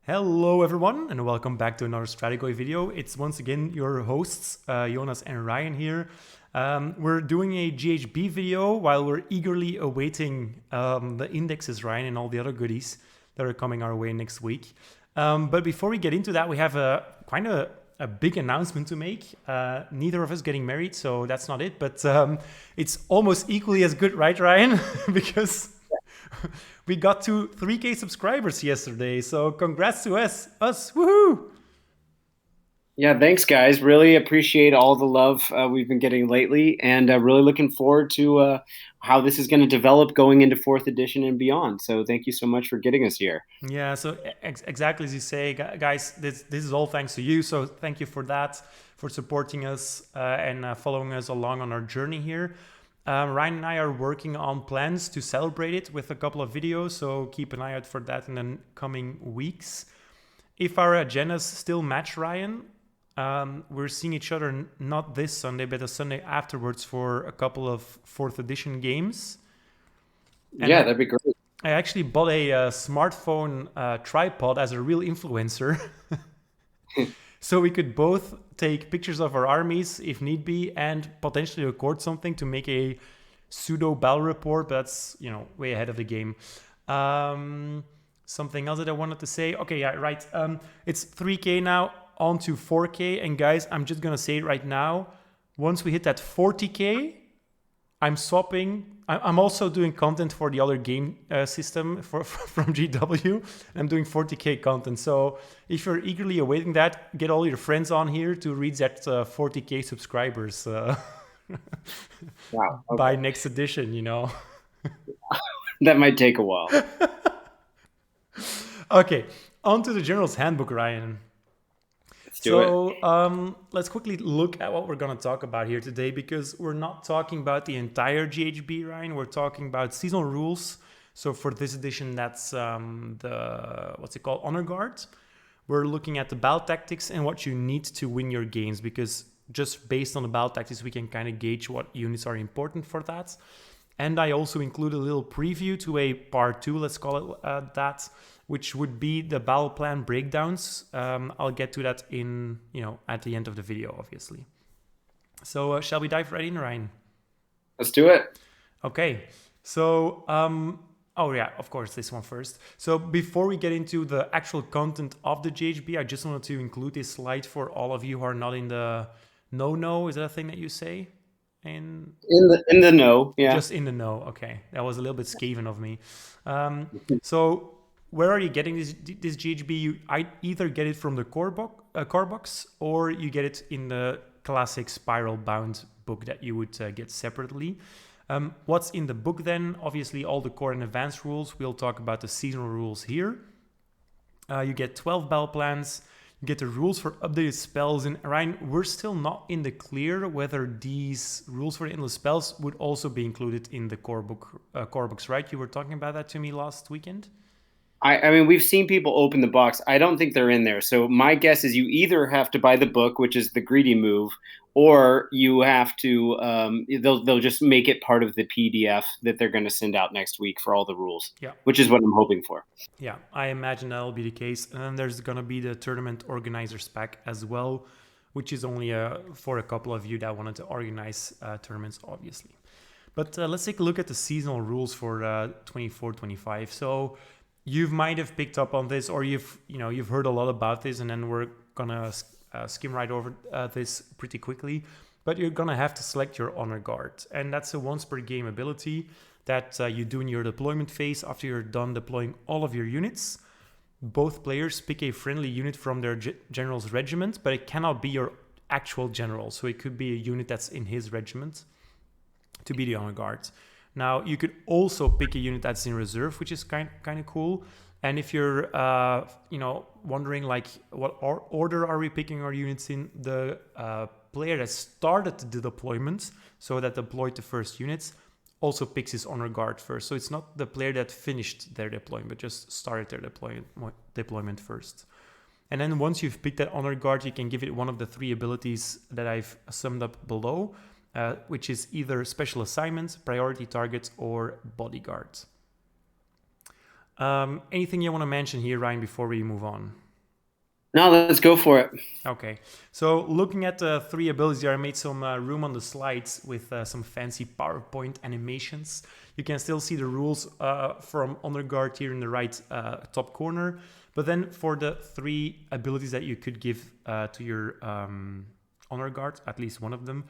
Hello everyone and welcome back to another Strategoi video. It's once again your hosts Jonas and Ryan here. We're doing a GHB video while we're eagerly awaiting the indexes, Ryan, and all the other goodies that are coming our way next week. But before we get into that, we have a big announcement to make. Neither of us getting married, so that's not it. But it's almost equally as good, right, Ryan? Because we got to 3K subscribers yesterday, so congrats to us, woohoo! Yeah, thanks, guys. Really appreciate all the love we've been getting lately, and really looking forward to how this is going to develop going into fourth edition and beyond. So, thank you so much for getting us here. Yeah, so exactly as you say, guys, this is all thanks to you. So thank you for that, for supporting us and following us along on our journey here. Ryan and I are working on plans to celebrate it with a couple of videos, so keep an eye out for that in the coming weeks. If our agendas still match, Ryan, we're seeing each other not this Sunday, but the Sunday afterwards for a couple of 4th edition games. And yeah, that'd be great. I actually bought a smartphone tripod as a real influencer. So we could both take pictures of our armies if need be and potentially record something to make a pseudo battle report. But that's, way ahead of the game. Something else that I wanted to say. Okay, yeah, right. It's 3K now, on to 4K. And guys, I'm just going to say it right now. Once we hit that 40K, I'm swapping. I'm also doing content for the other game system from GW. I'm doing 40K content. So if you're eagerly awaiting that, get all your friends on here to reach that 40K subscribers Wow. Okay. by next edition, That might take a while. Okay, on to the General's Handbook, Ryan. Let's do it. Let's quickly look at what we're going to talk about here today, because we're not talking about the entire GHB, Ryan. We're talking about seasonal rules. So for this edition, that's Honor Guard. We're looking at the battle tactics and what you need to win your games, because just based on the battle tactics, we can kind of gauge what units are important for that. And I also include a little preview to a part 2, let's call it that, which would be the battle plan breakdowns. I'll get to that in, at the end of the video, obviously. So shall we dive right in, Ryan? Let's do it. Okay. So, oh yeah, of course, this one first. So before we get into the actual content of the GHB, I just wanted to include this slide for all of you who are not in the know. Is that a thing that you say? In the know, yeah. Just in the know. Okay, that was a little bit scaven of me. So where are you getting this GHB? I either get it from the core box, or you get it in the classic spiral bound book that you would get separately. What's in the book then? Obviously, all the core and advanced rules. We'll talk about the seasonal rules here. You get 12 battle plans. You get the rules for updated spells. And Ryan, we're still not in the clear whether these rules for the endless spells would also be included in the core books, right? You were talking about that to me last weekend. I mean, we've seen people open the box. I don't think they're in there. So my guess is you either have to buy the book, which is the greedy move, or you have to. They'll just make it part of the PDF that they're going to send out next week for all the rules. Yeah, which is what I'm hoping for. Yeah, I imagine that'll be the case. And then there's going to be the tournament organizers pack as well, which is only for a couple of you that wanted to organize tournaments, obviously. But let's take a look at the seasonal rules for 24-25. So you might have picked up on this, or you've heard a lot about this, and then we're gonna skim right over this pretty quickly. But you're gonna have to select your Honor Guard, and that's a once per game ability that you do in your deployment phase after you're done deploying all of your units. Both players pick a friendly unit from their general's regiment, but it cannot be your actual general. So it could be a unit that's in his regiment to be the Honor Guard. Now, you could also pick a unit that's in reserve, which is kind of cool. And if you're, wondering like what order are we picking our units in, the player that started the deployment, so that deployed the first units, also picks his Honor Guard first. So it's not the player that finished their deployment, but just started their deployment first. And then once you've picked that Honor Guard, you can give it one of the 3 abilities that I've summed up below, which is either Special Assignment, Priority Target, or Bodyguard. Anything you want to mention here, Ryan, before we move on? No, let's go for it. Okay, so looking at the 3 abilities here, I made some room on the slides with some fancy PowerPoint animations. You can still see the rules from Honor Guard here in the right top corner. But then for the 3 abilities that you could give to your Honor Guard, at least one of them,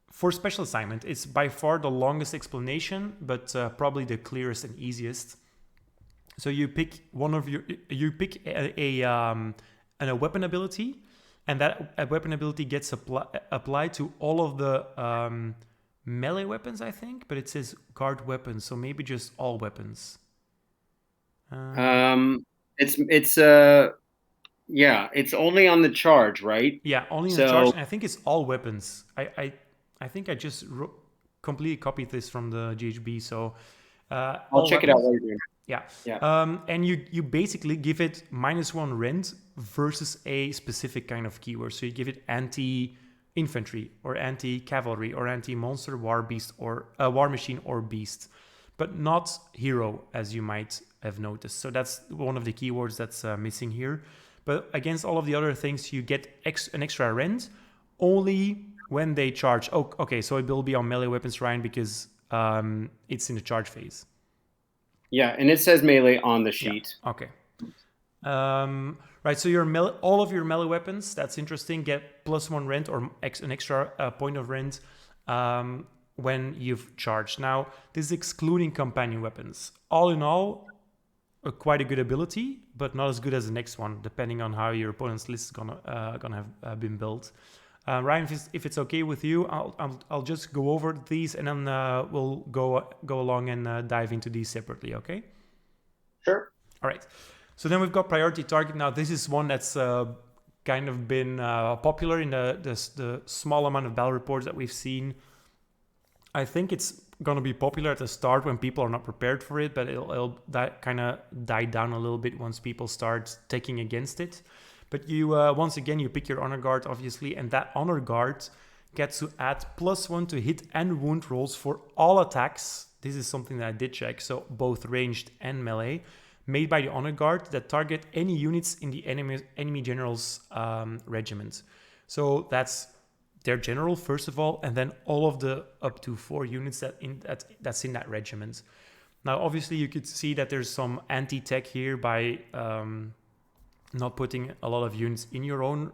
for special assignment, it's by far the longest explanation, but probably the clearest and easiest. So you pick a weapon ability, and that weapon ability gets applied to all of the melee weapons, I think, but it says guard weapons, so maybe just all weapons. It's yeah, it's only on the charge, right? Yeah, only in the charge, and I think it's all weapons. I think I just completely copied this from the GHB, so I'll check it out later. Yeah. Yeah. And you basically give it -1 rend versus a specific kind of keyword. So you give it anti-infantry or anti-cavalry or anti-monster, war beast or war machine or beast, but not hero, as you might have noticed. So that's one of the keywords that's missing here. But against all of the other things, you get an extra rend only when they charge. Oh, okay, so it will be on melee weapons, Ryan, because it's in the charge phase. Yeah, and it says melee on the sheet. Yeah. Okay. Right, so all of your melee weapons, that's interesting, get +1 rend or an extra point of rend when you've charged. Now, this is excluding companion weapons. All in all, quite a good ability, but not as good as the next one, depending on how your opponent's list is gonna have been built. Ryan, if it's okay with you, I'll just go over these, and then we'll go along and dive into these separately. Okay? Sure. All right. So then we've got priority target. Now this is one that's kind of been popular in the small amount of battle reports that we've seen. I think it's gonna be popular at the start when people are not prepared for it, but it'll kind of die down a little bit once people start taking against it. But you once again, you pick your Honor Guard, obviously, and that Honor Guard gets to add +1 to hit and wound rolls for all attacks. This is something that I did check, so both ranged and melee, made by the Honor Guard that target any units in the enemy general's regiment. So that's their general, first of all, and then all of the up to 4 units that's in that regiment. Now, obviously, you could see that there's some anti-tech here by not putting a lot of units in your own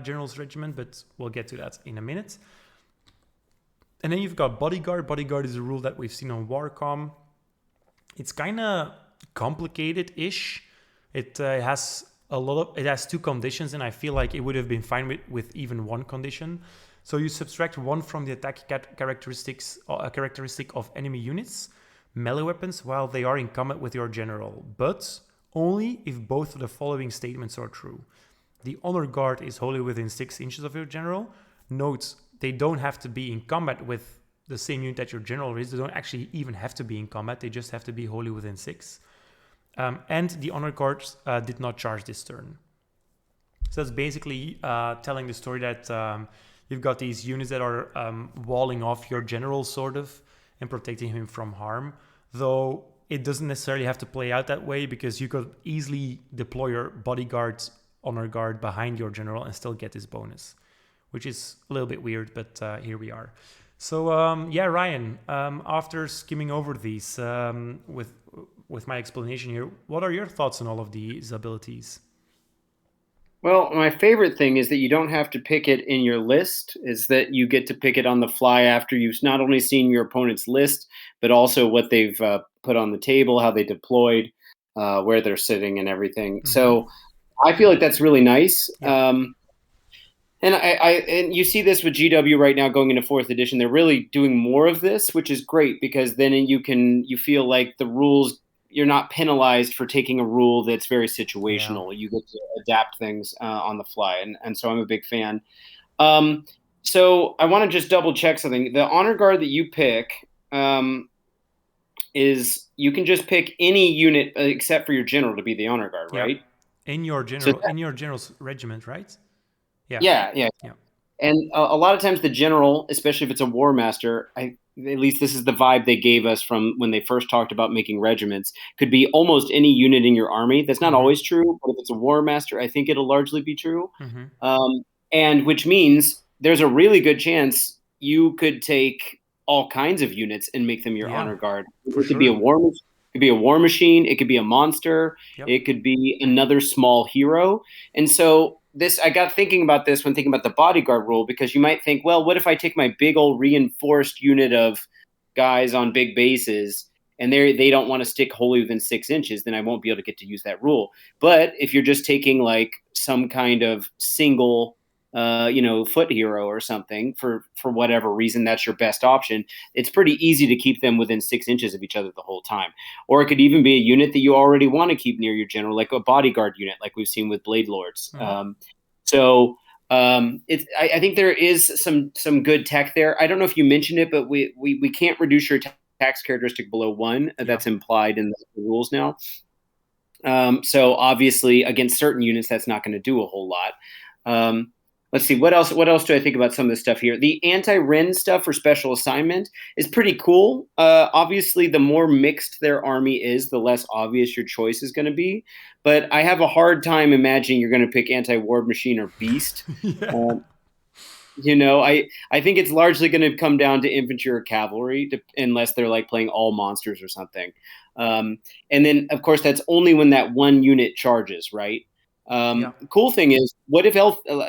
general's regiment, but we'll get to that in a minute. And then you've got Bodyguard. Bodyguard is a rule that we've seen on Warcom. It's kind of complicated-ish. It has 2 conditions, and I feel like it would have been fine with even 1 condition. So you subtract 1 from the attack characteristic of enemy units, melee weapons, while they are in combat with your general, but only if both of the following statements are true. The Honor Guard is wholly within 6 inches of your general. Note, they don't have to be in combat with the same unit that your general is. They don't actually even have to be in combat. They just have to be wholly within 6. And the Honor Guard did not charge this turn. So that's basically telling the story that you've got these units that are walling off your general, sort of, and protecting him from harm. Though it doesn't necessarily have to play out that way, because you could easily deploy your Bodyguard, Honor Guard behind your general and still get this bonus, which is a little bit weird, but here we are. So yeah, Ryan, after skimming over these with my explanation here, what are your thoughts on all of these abilities? Well, my favorite thing is that you don't have to pick it in your list, is that you get to pick it on the fly after you've not only seen your opponent's list, but also what they've put on the table, how they deployed, where they're sitting and everything. Mm-hmm. So I feel like that's really nice. Yeah. And you see this with GW right now going into 4th edition. They're really doing more of this, which is great, because then you feel like the rules, you're not penalized for taking a rule that's very situational. Yeah. You get to adapt things on the fly. And so I'm a big fan. So I want to just double check something. The Honor Guard that you pick is, you can just pick any unit except for your general to be the Honor Guard, right? In your general, in your general's regiment, right? Yeah. And a lot of times the general, especially if it's a War Master, at least this is the vibe they gave us from when they first talked about making regiments, could be almost any unit in your army. That's not always true, but if it's a war master, I think it'll largely be true. And which means there's a really good chance you could take all kinds of units and make them your honor guard. It could be a war machine. It could be a monster. It could be another small hero. And so I got thinking about this when thinking about the bodyguard rule, because you might think, well, what if I take my big old reinforced unit of guys on big bases and they don't want to stick wholly within 6 inches, then I won't be able to get to use that rule. But if you're just taking like some kind of single foot hero or something for whatever reason, that's your best option. It's pretty easy to keep them within 6 inches of each other the whole time. Or it could even be a unit that you already want to keep near your general, like a bodyguard unit, like we've seen with Blade Lords. I think there is some good tech there. I don't know if you mentioned it, but we can't reduce your tax characteristic below 1. That's implied in the rules now. So obviously against certain units, that's not going to do a whole lot. Let's see, what else do I think about some of this stuff here? The anti-Ren stuff for special assignment is pretty cool. Obviously, the more mixed their army is, the less obvious your choice is going to be. But I have a hard time imagining you're going to pick anti-war machine or beast. I think it's largely going to come down to infantry or cavalry, unless they're like playing all monsters or something. And then, of course, that's only when that one unit charges, right? Cool thing is, what if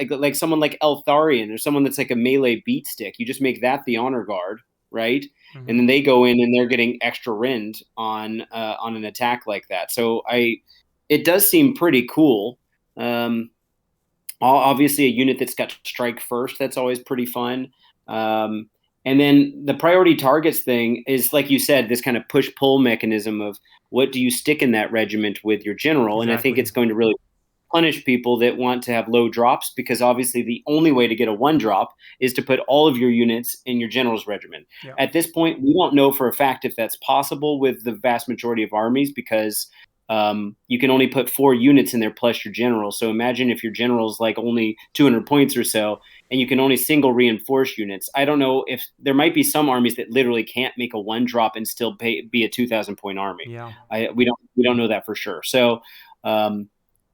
like someone like Eltharion or someone that's like a melee beat stick, you just make that the honor guard, right? And then they go in and they're getting extra rend on an attack like that. So it does seem pretty cool. Obviously a unit that's got strike first, that's always pretty fun. And then the priority targets thing is, like you said, this kind of push-pull mechanism of what do you stick in that regiment with your general. Exactly. And I think it's going to really punish people that want to have low drops, because obviously the only way to get a 1 drop is to put all of your units in your general's regiment. At this point, we don't know for a fact if that's possible with the vast majority of armies, because you can only put 4 units in there plus your general. So imagine if your general's like only 200 points or so, and you can only single reinforce units. I don't know if there might be some armies that literally can't make a 1 drop and still be a 2,000 point army. We don't know that for sure. So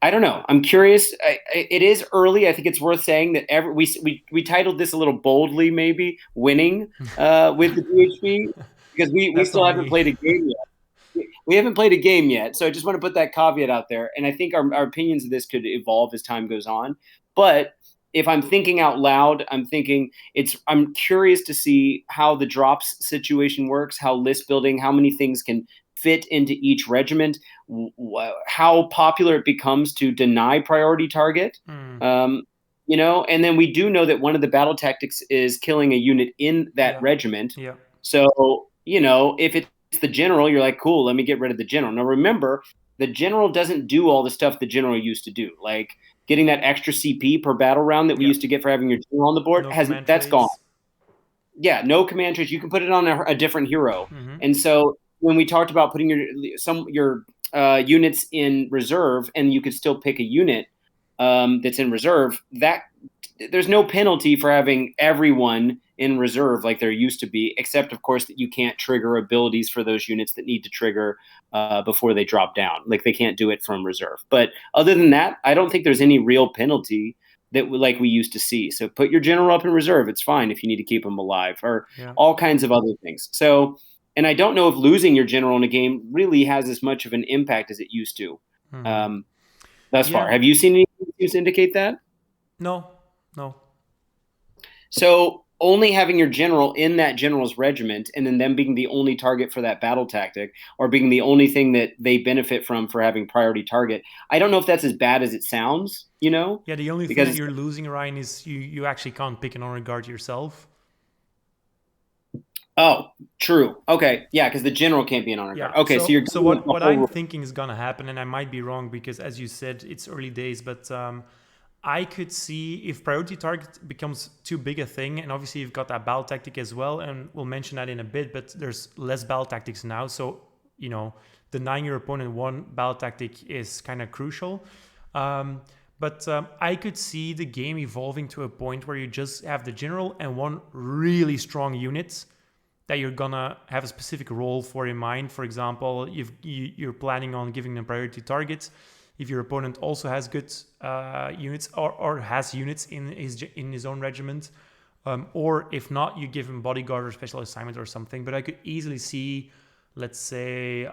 I don't know. I'm curious. It is early. I think it's worth saying that we titled this a little boldly, maybe winning with the GHB, because we still haven't played a game yet. We haven't played a game yet, so I just want to put that caveat out there. And I think our opinions of this could evolve as time goes on. But if I'm thinking out loud, I'm curious to see how the drops situation works, how list building, how many things can fit into each regiment, how popular it becomes to deny priority target. And then we do know that one of the battle tactics is killing a unit in that regiment. So, if it's the general, you're like, cool, let me get rid of the general. Now, remember, the general doesn't do all the stuff the general used to do, like getting that extra CP per battle round that we used to get for having your general on the board. That's gone. Yeah, no command traits. You can put it on a different hero. And so when we talked about putting your units in reserve, and you could still pick a unit that's in reserve, that there's no penalty for having everyone in reserve like there used to be, except of course that you can't trigger abilities for those units that need to trigger before they drop down. Like they can't do it from reserve. But other than that, I don't think there's any real penalty that like we used to see. So put your general up in reserve. It's fine if you need to keep them alive, or all kinds of other things. So. And I don't know if losing your general in a game really has as much of an impact as it used to thus far. Have you seen anything to indicate that? No. So only having your general in that general's regiment, and then them being the only target for that battle tactic, or being the only thing that they benefit from for having priority target, I don't know if that's as bad as it sounds, Yeah, the only thing that you're losing, Ryan, is you actually can't pick an honor guard yourself. Oh, true. Okay, yeah, because the general can't be an honor guard. Okay, so what I'm thinking is gonna happen, and I might be wrong because, as you said, it's early days, but I could see if priority target becomes too big a thing, and obviously you've got that battle tactic as well, and we'll mention that in a bit. But there's less battle tactics now, so denying your opponent 1 battle tactic is kind of crucial. But I could see the game evolving to a point where you just have the general and 1 really strong unit that you're gonna have a specific role for in mind. For example, you're planning on giving them priority targets. If your opponent also has good units or has units in his own regiment, or if not, you give him bodyguard or special assignment or something. But I could easily see, let's say,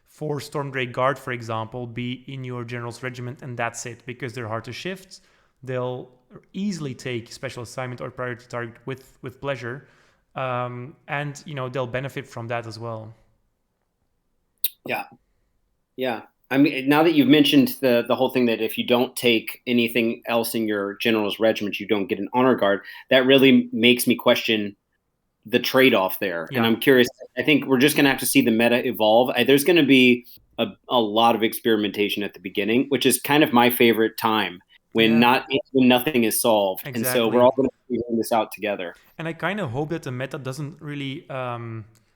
4 Storm Grey Guard, for example, be in your general's regiment, and that's it, because they're hard to shift. They'll easily take special assignment or priority target with pleasure, and they'll benefit from that as well. Yeah. I mean, now that you've mentioned the whole thing that if you don't take anything else in your general's regiment, you don't get an honor guard, that really makes me question the trade-off there. Yeah. And I'm curious, I think we're just going to have to see the meta evolve. There's going to be a lot of experimentation at the beginning, which is kind of my favorite time when nothing is solved. Exactly. And so we're all going to figure this out together. And I kind of hope that the meta doesn't really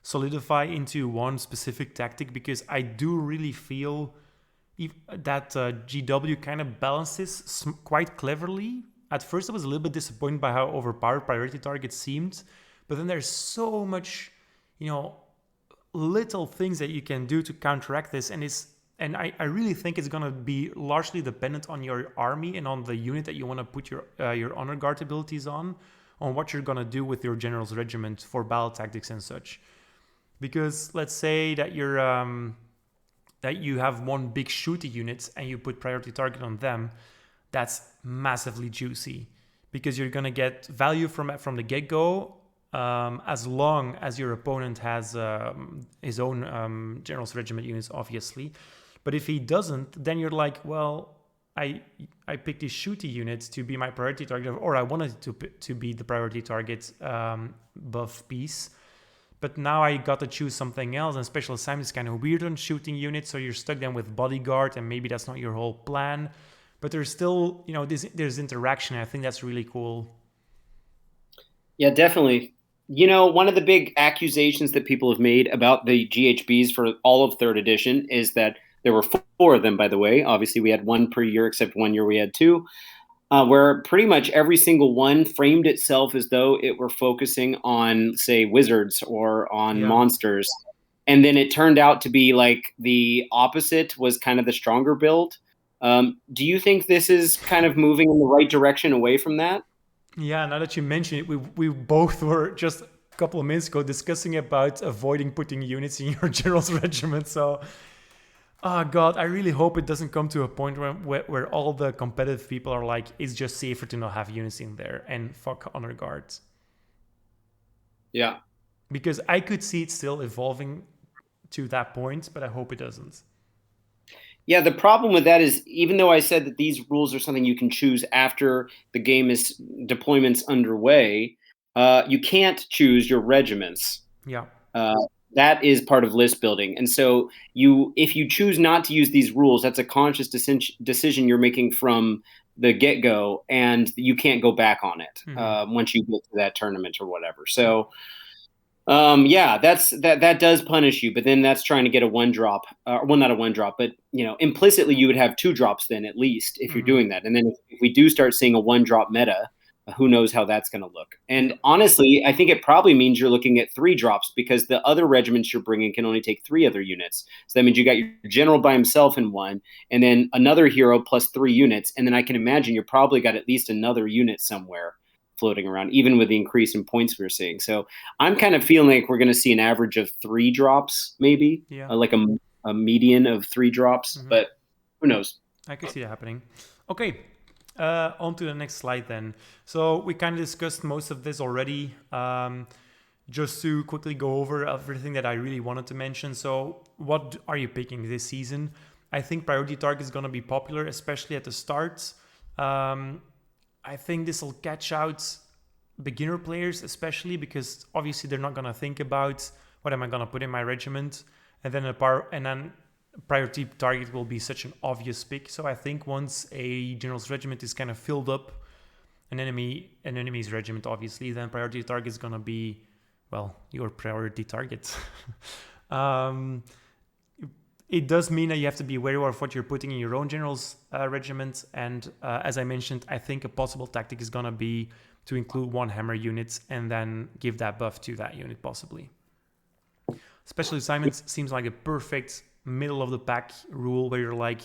solidify into one specific tactic, because I do really feel that GW kind of balances quite cleverly. At first I was a little bit disappointed by how overpowered priority target seemed, but then there's so much, little things that you can do to counteract this, and I really think it's gonna be largely dependent on your army and on the unit that you want to put your honor guard abilities on what you're gonna do with your general's regiment for battle tactics and such. Because let's say that that you have one big shooty unit and you put priority target on them, that's massively juicy, because you're gonna get value from the get-go, as long as your opponent has his own general's regiment units, obviously. But if he doesn't, then you're like, well, I picked this shooty unit to be my priority target, or I wanted to be the priority target buff piece. But now I got to choose something else, and special assignment is kind of weird on shooting units, so you're stuck then with bodyguard, and maybe that's not your whole plan. But there's still, there's interaction. I think that's really cool. Yeah, definitely. One of the big accusations that people have made about the GHBs for all of 3rd edition is that there were 4 of them, by the way. Obviously, we had 1 per year, except 1 year we had 2. Where pretty much every single one framed itself as though it were focusing on, say, wizards or on monsters. And then it turned out to be like the opposite was kind of the stronger build. Do you think this is kind of moving in the right direction away from that? Yeah, now that you mention it, we both were just a couple of minutes ago discussing about avoiding putting units in your general's regiment. So, oh God, I really hope it doesn't come to a point where all the competitive people are like, it's just safer to not have units in there and fuck honor guards. Yeah. Because I could see it still evolving to that point, but I hope it doesn't. Yeah, the problem with that is, even though I said that these rules are something you can choose after the game is deployment's underway, you can't choose your regiments. Yeah. That is part of list building. And so if you choose not to use these rules, that's a conscious decision you're making from the get-go, and you can't go back on it once you get to that tournament or whatever. So that does punish you, but then that's trying to get a 1-drop, well, not a 1-drop, but implicitly you would have 2 drops then at least if you're doing that. And then if we do start seeing a 1-drop meta, who knows how that's going to look. And honestly, I think it probably means you're looking at 3 drops, because the other regiments you're bringing can only take 3 other units. So that means you got your general by himself in one, and then another hero plus 3 units. And then I can imagine you're probably got at least another unit somewhere floating around, even with the increase in points we're seeing. So I'm kind of feeling like we're going to see an average of 3 drops, maybe, like a median of 3 drops, but who knows? I could see that happening. Okay. On to the next slide then. So we kind of discussed most of this already. Just to quickly go over everything that I really wanted to mention. So what are you picking this season? I think priority target is going to be popular, especially at the start. I think this will catch out beginner players, especially because obviously they're not going to think about what am I going to put in my regiment, and then priority target will be such an obvious pick. So I think once a general's regiment is kind of filled up, an enemy's regiment, obviously, then priority target is going to be, well, your priority target. It does mean that you have to be aware of what you're putting in your own general's regiment. And as I mentioned, I think a possible tactic is going to be to include one hammer unit and then give that buff to that unit possibly. Special assignments seems like a perfect middle of the pack rule where you're like,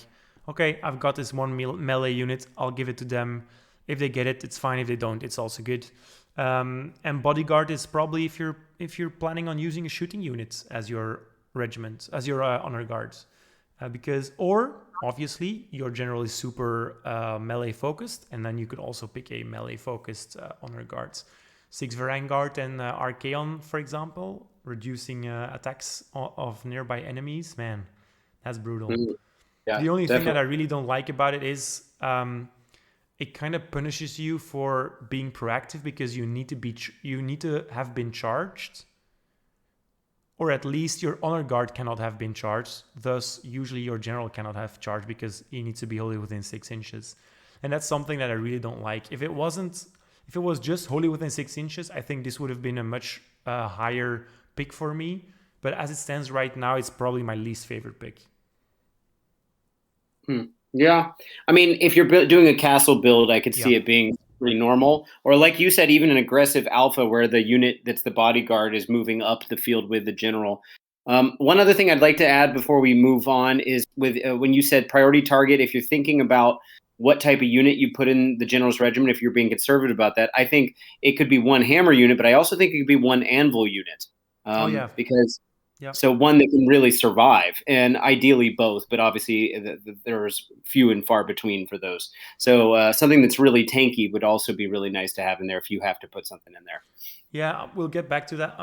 okay, I've got this one melee unit, I'll give it to them. If they get it, it's fine. If they don't, it's also good. And Bodyguard is probably if you're planning on using a shooting unit as your regiment, as your honor guard, because or obviously your general is super melee focused, and then you could also pick a melee focused honor guard. 6 Vanguard and Archaeon, for example, reducing attacks of nearby enemies. Man, that's brutal. Yeah, the only definitely. thing that I really don't like about it is it kind of punishes you for being proactive, because you need to have been charged, or at least your honor guard cannot have been charged. Thus, usually your general cannot have charged because he needs to be wholly within 6 inches, and that's something that I really don't like. If it was just wholly within 6 inches, I think this would have been a much higher pick for me. But as it stands right now, it's probably my least favorite pick. Yeah. I mean, if you're doing a castle build, I could see it being pretty normal. Or like you said, even an aggressive alpha where the unit that's the bodyguard is moving up the field with the general. One other thing I'd like to add before we move on is with when you said priority target, if you're thinking about what type of unit you put in the general's regiment, if you're being conservative about that, I think it could be one hammer unit, but I also think it could be one anvil unit. Because so one that can really survive, and ideally both, but obviously there's few and far between for those. So something that's really tanky would also be really nice to have in there if you have to put something in there. Yeah, we'll get back to that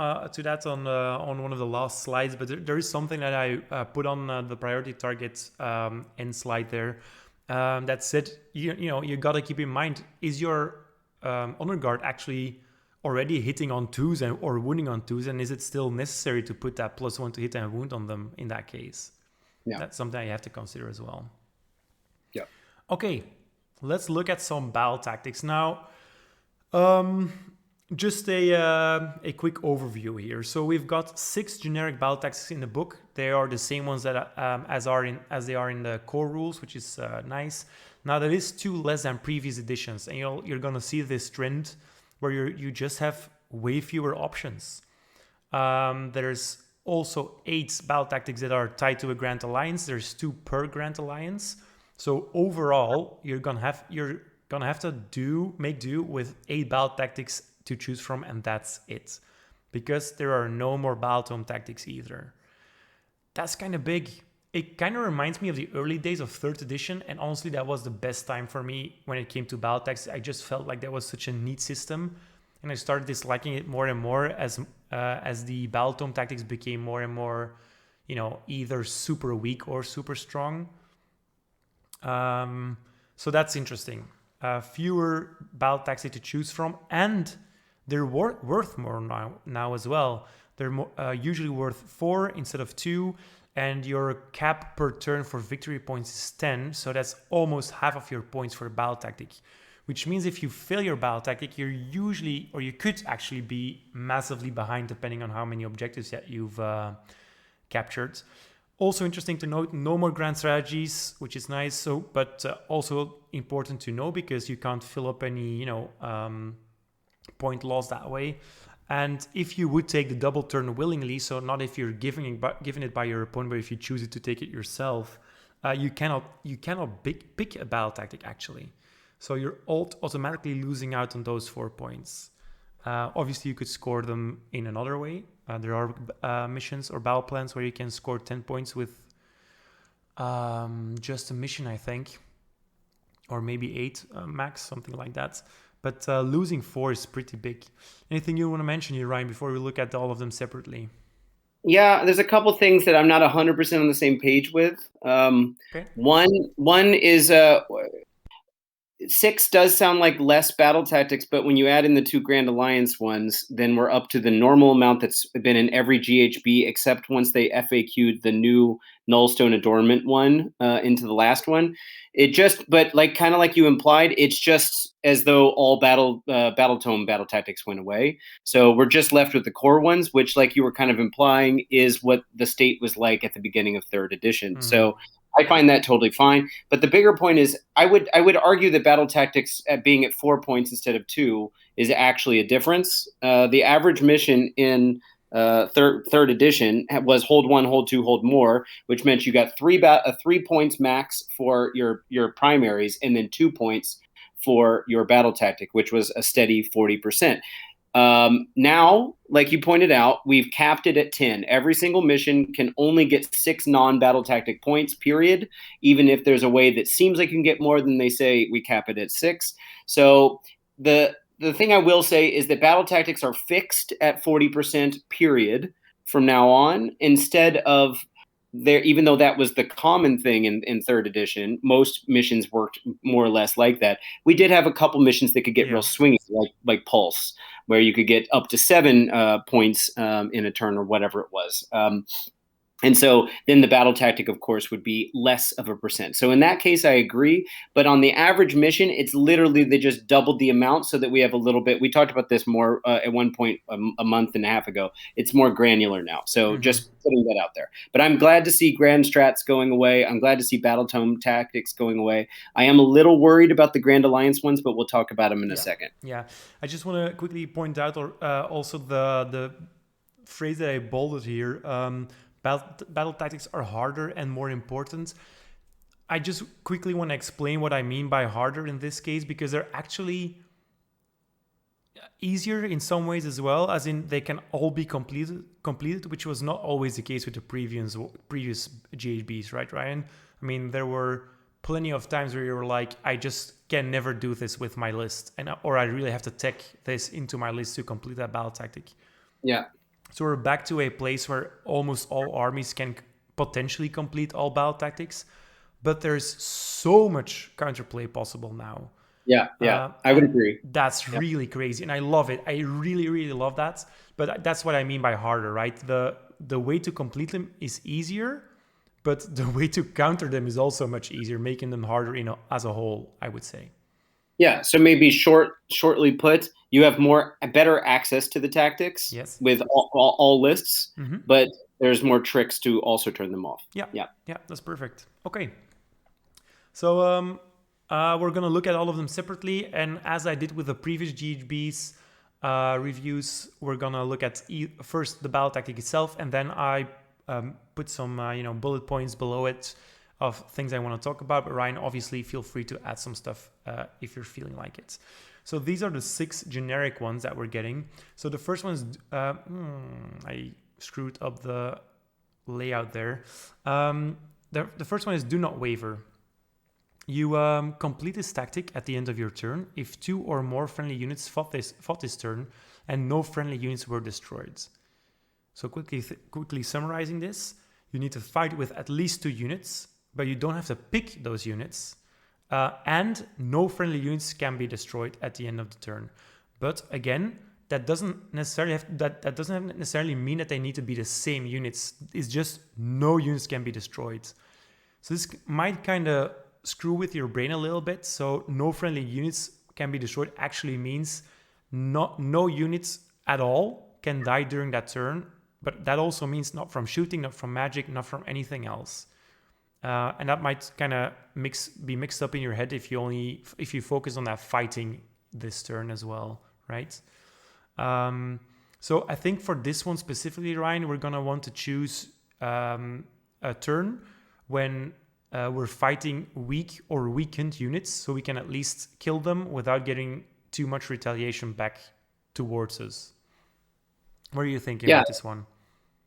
on one of the last slides, but there is something that I put on the priority target end slide there. That's it. You got to keep in mind, is your honor guard actually already hitting on 2s or wounding on 2s, and is it still necessary to put that +1 to hit and wound on them in that case? Yeah. That's something you have to consider as well. Yeah. Okay, let's look at some battle tactics now. Just a quick overview here. So we've got 6 generic battle tactics in the book. They are the same ones that as they are in the core rules, which is nice. Now there is 2 less than previous editions, and you're gonna see this trend where you just have way fewer options. There's also 8 battle tactics that are tied to a Grand Alliance. There's 2 per Grand Alliance. So overall, you're gonna have to make do with 8 battle tactics to choose from, and that's it, because there are no more battle tome tactics either. That's kind of big. It kind of reminds me of the early days of 3rd edition, and honestly that was the best time for me when it came to battle tactics. I just felt like that was such a neat system, and I started disliking it more and more as the battle tome tactics became more and more, either super weak or super strong. So that's interesting. Fewer battle tactics to choose from, and they're worth more now as well. They're usually worth 4 instead of 2, and your cap per turn for victory points is 10, so that's almost half of your points for a battle tactic, which means if you fail your battle tactic, you could actually be massively behind depending on how many objectives that you've captured. Also interesting to note, no more grand strategies, which is nice. But also important to know, because you can't fill up any, point loss that way. And if you would take the double turn willingly, so not if you're given it by your opponent, but if you choose it to take it yourself, you cannot pick a battle tactic actually. So you're automatically losing out on those 4 points. Obviously, you could score them in another way. There are missions or battle plans where you can score 10 points with just a mission, I think, or maybe 8 max, something like that. But losing 4 is pretty big. Anything you want to mention here, Ryan, before we look at all of them separately? Yeah, there's a couple things that I'm not 100% on the same page with. Okay. One is 6 does sound like less battle tactics, but when you add in the 2 Grand Alliance ones, then we're up to the normal amount that's been in every GHB, except once they FAQ'd the new Nullstone Adornment one into the last one. But kind of like you implied, it's just as though all battle tome battle tactics went away. So we're just left with the core ones, which, like you were kind of implying, is what the state was like at the beginning of 3rd edition. Mm-hmm. So I find that totally fine. But the bigger point is, I would argue that battle tactics at being at 4 points instead of 2 is actually a difference. The average mission in third edition was hold 1, hold 2, hold more, which meant you got 3 points max for your primaries, and then 2 points for your battle tactic, which was a steady 40%. Now, like you pointed out, we've capped it at 10. Every single mission can only get 6 non-battle tactic points, period. Even if there's a way that seems like you can get more than they say, we cap it at 6. So the thing I will say is that battle tactics are fixed at 40%, period, from now on, instead of there, even though that was the common thing in third edition, most missions worked more or less like that. We did have a couple missions that could get real swingy, like Pulse, where you could get up to 7 points in a turn or whatever it was. And so then the battle tactic, of course, would be less of a percent. So in that case, I agree. But on the average mission, it's literally they just doubled the amount so that we have a little bit. We talked about this more at one point a month and a half ago. It's more granular now. So just putting that out there. But I'm glad to see Grand Strats going away. I'm glad to see Battle Tome tactics going away. I am a little worried about the Grand Alliance ones, but we'll talk about them in a second. Yeah. I just want to quickly point out also the phrase that I bolded here. Battle tactics are harder and more important. I just quickly want to explain what I mean by harder in this case, because they're actually easier in some ways as well, as in they can all be completed, which was not always the case with the previous GHBs, right, Ryan? I mean, there were plenty of times where you were like, I just can never do this with my list, or I really have to tech this into my list to complete that battle tactic. Yeah. So we're back to a place where almost all armies can potentially complete all battle tactics, but there's so much counterplay possible now. Yeah, I would agree. That's really crazy, and I love it. I really, really love that. But that's what I mean by harder, right? The way to complete them is easier, but the way to counter them is also much easier, making them harder, as a whole, I would say. Yeah, so maybe shortly put, you have better access to the tactics with all lists, but there's more tricks to also turn them off. Yeah, that's perfect. Okay, so we're gonna look at all of them separately, and as I did with the previous GHBs reviews, we're gonna look at first the battle tactic itself, and then I put some bullet points below it of things I want to talk about. But Ryan, obviously, feel free to add some stuff if you're feeling like it. So these are the 6 generic ones that we're getting. So the first one is, I screwed up the layout there. The first one is do not waver. You complete this tactic at the end of your turn if 2 or more friendly units fought this turn and no friendly units were destroyed. So quickly summarizing this, you need to fight with at least 2 units, but you don't have to pick those units, and no friendly units can be destroyed at the end of the turn. But again, that doesn't necessarily mean that they need to be the same units. It's just no units can be destroyed. So this might kind of screw with your brain a little bit. So no friendly units can be destroyed actually means no units at all can die during that turn. But that also means not from shooting, not from magic, not from anything else. And that might kind of be mixed up in your head if you focus on that fighting this turn as well, right? So I think for this one specifically, Ryan, we're gonna want to choose a turn when we're fighting weak or weakened units, so we can at least kill them without getting too much retaliation back towards us. What are you thinking about this one?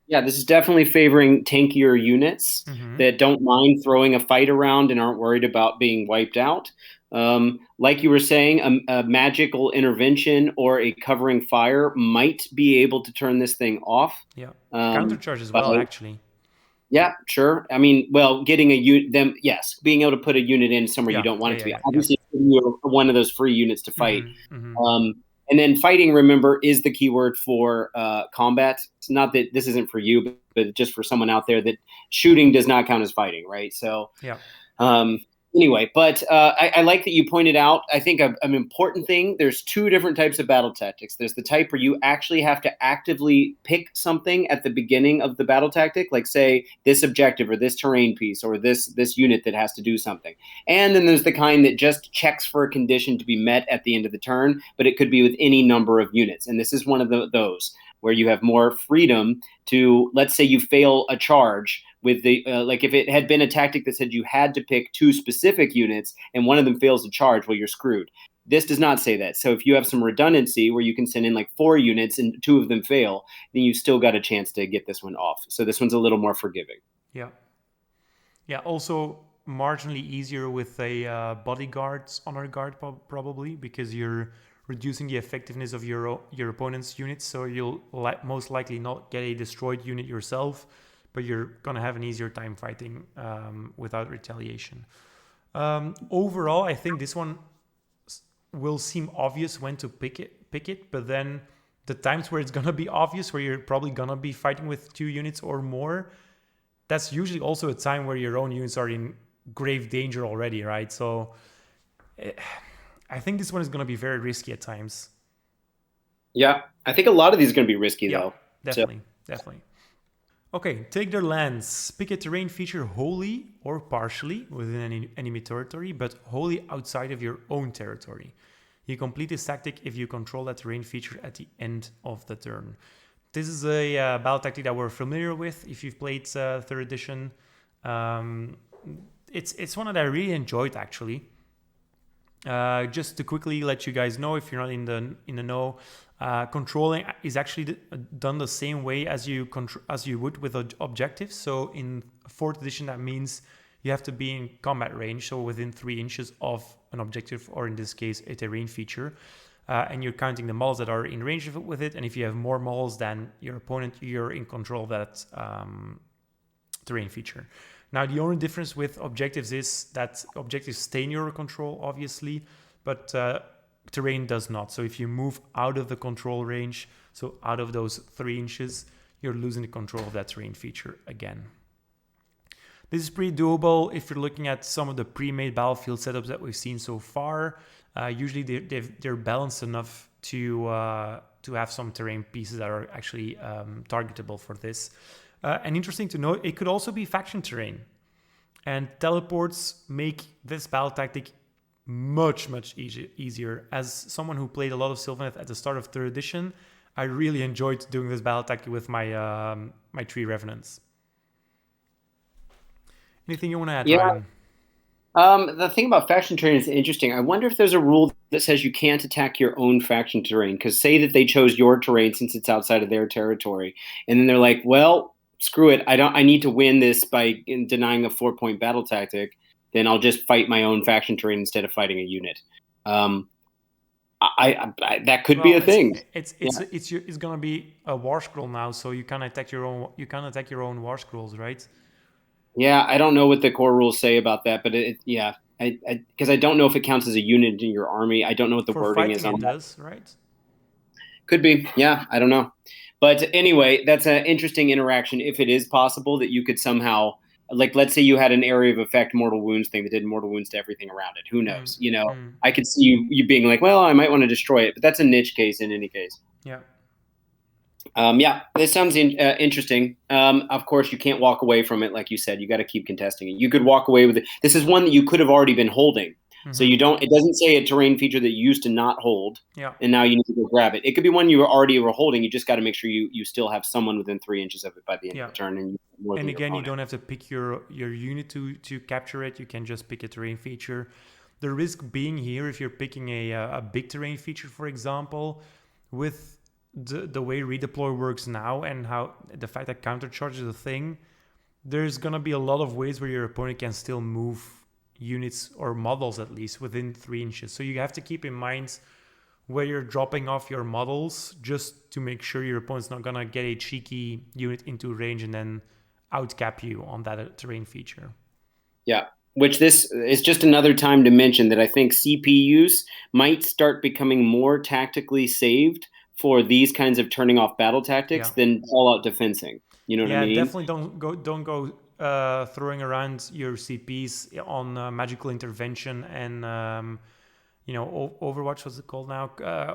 Yeah, this is definitely favoring tankier units that don't mind throwing a fight around and aren't worried about being wiped out. Like you were saying, a magical intervention or a covering fire might be able to turn this thing off. Yeah, countercharge as well, actually. Yeah, sure. I mean, well, getting being able to put a unit in somewhere you don't want it to be. Obviously, you're one of those free units to fight. And then fighting, remember, is the keyword for combat. It's not that this isn't for you, but just for someone out there, that shooting does not count as fighting, right? So, Anyway, but I like that you pointed out, I think, an important thing. There's two different types of battle tactics. There's the type where you actually have to actively pick something at the beginning of the battle tactic, like, say, this objective or this terrain piece or this unit that has to do something. And then there's the kind that just checks for a condition to be met at the end of the turn, but it could be with any number of units. And this is one of those where you have more freedom to, let's say you fail a charge with the like, if it had been a tactic that said you had to pick two specific units and one of them fails to charge, well, you're screwed. This does not say that. So if you have some redundancy where you can send in like 4 units and 2 of them fail, then you still got a chance to get this one off. So this one's a little more forgiving. Yeah. Yeah. Also marginally easier with a bodyguard's honor guard probably, because you're reducing the effectiveness of your opponent's units, so you'll most likely not get a destroyed unit yourself, but you're gonna have an easier time fighting without retaliation. Overall, I think this one will seem obvious when to pick it, but then the times where it's gonna be obvious, where you're probably gonna be fighting with 2 units or more, that's usually also a time where your own units are in grave danger already, right? So I think this one is going to be very risky at times. Yeah, I think a lot of these are going to be risky, though. Definitely, definitely. Okay, take their lands. Pick a terrain feature wholly or partially within an enemy territory, but wholly outside of your own territory. You complete this tactic if you control that terrain feature at the end of the turn. This is a battle tactic that we're familiar with if you've played 3rd edition. It's one that I really enjoyed, actually. Just to quickly let you guys know, if you're not in the know, controlling is actually done the same way as you would with objectives. So in 4th edition, that means you have to be in combat range, so within 3 inches of an objective, or in this case, a terrain feature. And you're counting the models that are in range with it. And if you have more models than your opponent, you're in control of that terrain feature. Now, the only difference with objectives is that objectives stay in your control, obviously, but terrain does not. So if you move out of the control range, so out of those 3 inches, you're losing the control of that terrain feature again. This is pretty doable if you're looking at some of the pre-made battlefield setups that we've seen so far. Usually they're balanced enough to have some terrain pieces that are actually targetable for this. And interesting to note, it could also be faction terrain. And teleports make this battle tactic much easier. As someone who played a lot of Sylvaneth at the start of 3rd edition, I really enjoyed doing this battle tactic with my my 3 Revenants. Anything you want to add, Ryan? The thing about faction terrain is interesting. I wonder if there's a rule that says you can't attack your own faction terrain, because say that they chose your terrain since it's outside of their territory, and then they're like, well, screw it, I need to win this by denying a 4-point battle tactic, then I'll just fight my own faction terrain instead of fighting a unit. That could be a thing. It's gonna be a war scroll now, so you can't attack your own war scrolls, right? Yeah, I don't know what the core rules say about that, but because I don't know if it counts as a unit in your army. I don't know what the wording is on that. Does, right? Could be. Yeah, I don't know. But anyway, that's an interesting interaction. If it is possible that you could somehow, like, let's say you had an area of effect mortal wounds thing that did mortal wounds to everything around it. Who knows? I could see you being like, well, I might want to destroy it, but that's a niche case in any case. Yeah. This sounds interesting. Of course, you can't walk away from it, like you said. You got to keep contesting it. You could walk away with it. This is one that you could have already been holding. Mm-hmm. So you don't. It doesn't say a terrain feature that you used to not hold, and now you need to go grab it. It could be one you already were holding. You just got to make sure you still have someone within 3 inches of it by the end of the turn. And again, you don't have to pick your unit to capture it. You can just pick a terrain feature. The risk being here, if you're picking a big terrain feature, for example, with the way redeploy works now and how the fact that countercharge is a thing, there's gonna be a lot of ways where your opponent can still move units or models at least within 3 inches. So you have to keep in mind where you're dropping off your models, just to make sure your opponent's not gonna get a cheeky unit into range and then outcap you on that terrain feature. Yeah. Which this is just another time to mention that I think CPUs might start becoming more tactically saved for these kinds of turning off battle tactics than all out defensing. You know what I mean? Yeah, definitely don't go throwing around your CPs on magical intervention and Overwatch, what's it called now?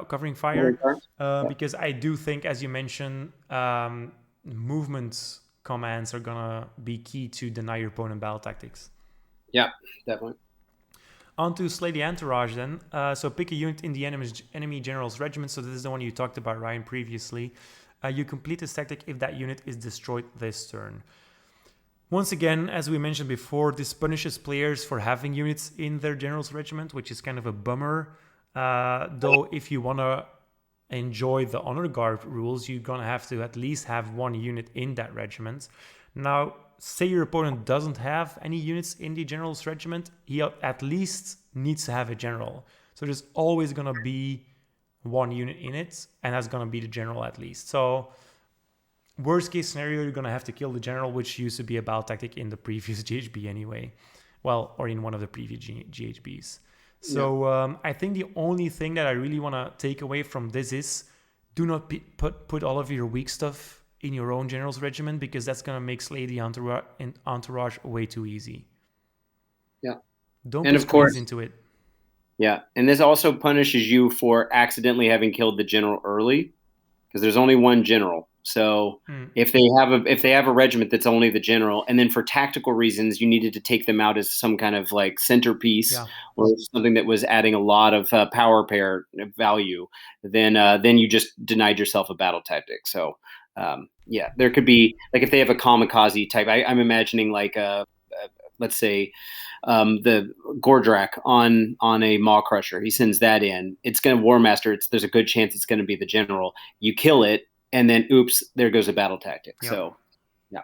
Covering fire. Because I do think, as you mentioned, movement commands are gonna be key to deny your opponent battle tactics. Yeah, definitely. On to Slay the Entourage then. So pick a unit in the enemy general's regiment. So this is the one you talked about, Ryan, previously. You complete this tactic if that unit is destroyed this turn. Once again, as we mentioned before, this punishes players for having units in their general's regiment, which is kind of a bummer. Though if you want to enjoy the Honor Guard rules, you're going to have to at least have one unit in that regiment. Now, say your opponent doesn't have any units in the general's regiment, he at least needs to have a general. So there's always going to be one unit in it, and that's going to be the general at least. So worst case scenario, you're going to have to kill the general, which used to be a battle tactic in the previous GHB anyway. Well, or in one of the previous GHBs. So I think the only thing that I really want to take away from this is do not put all of your weak stuff in your own general's regiment, because that's going to make Slay the Entourage way too easy. Yeah. Don't put squeeze into it. Yeah. And this also punishes you for accidentally having killed the general early, because there's only one general. So if they have a regiment that's only the general, and then for tactical reasons you needed to take them out as some kind of like centerpiece or something that was adding a lot of power pair value, then you just denied yourself a battle tactic. So there could be, like, if they have a kamikaze type, I'm imagining like let's say the Gordrak on a Maw Crusher. He sends that in. It's going to War Master. There's a good chance it's going to be the general. You kill it, and then oops, there goes a battle tactic. Yep. So, yeah.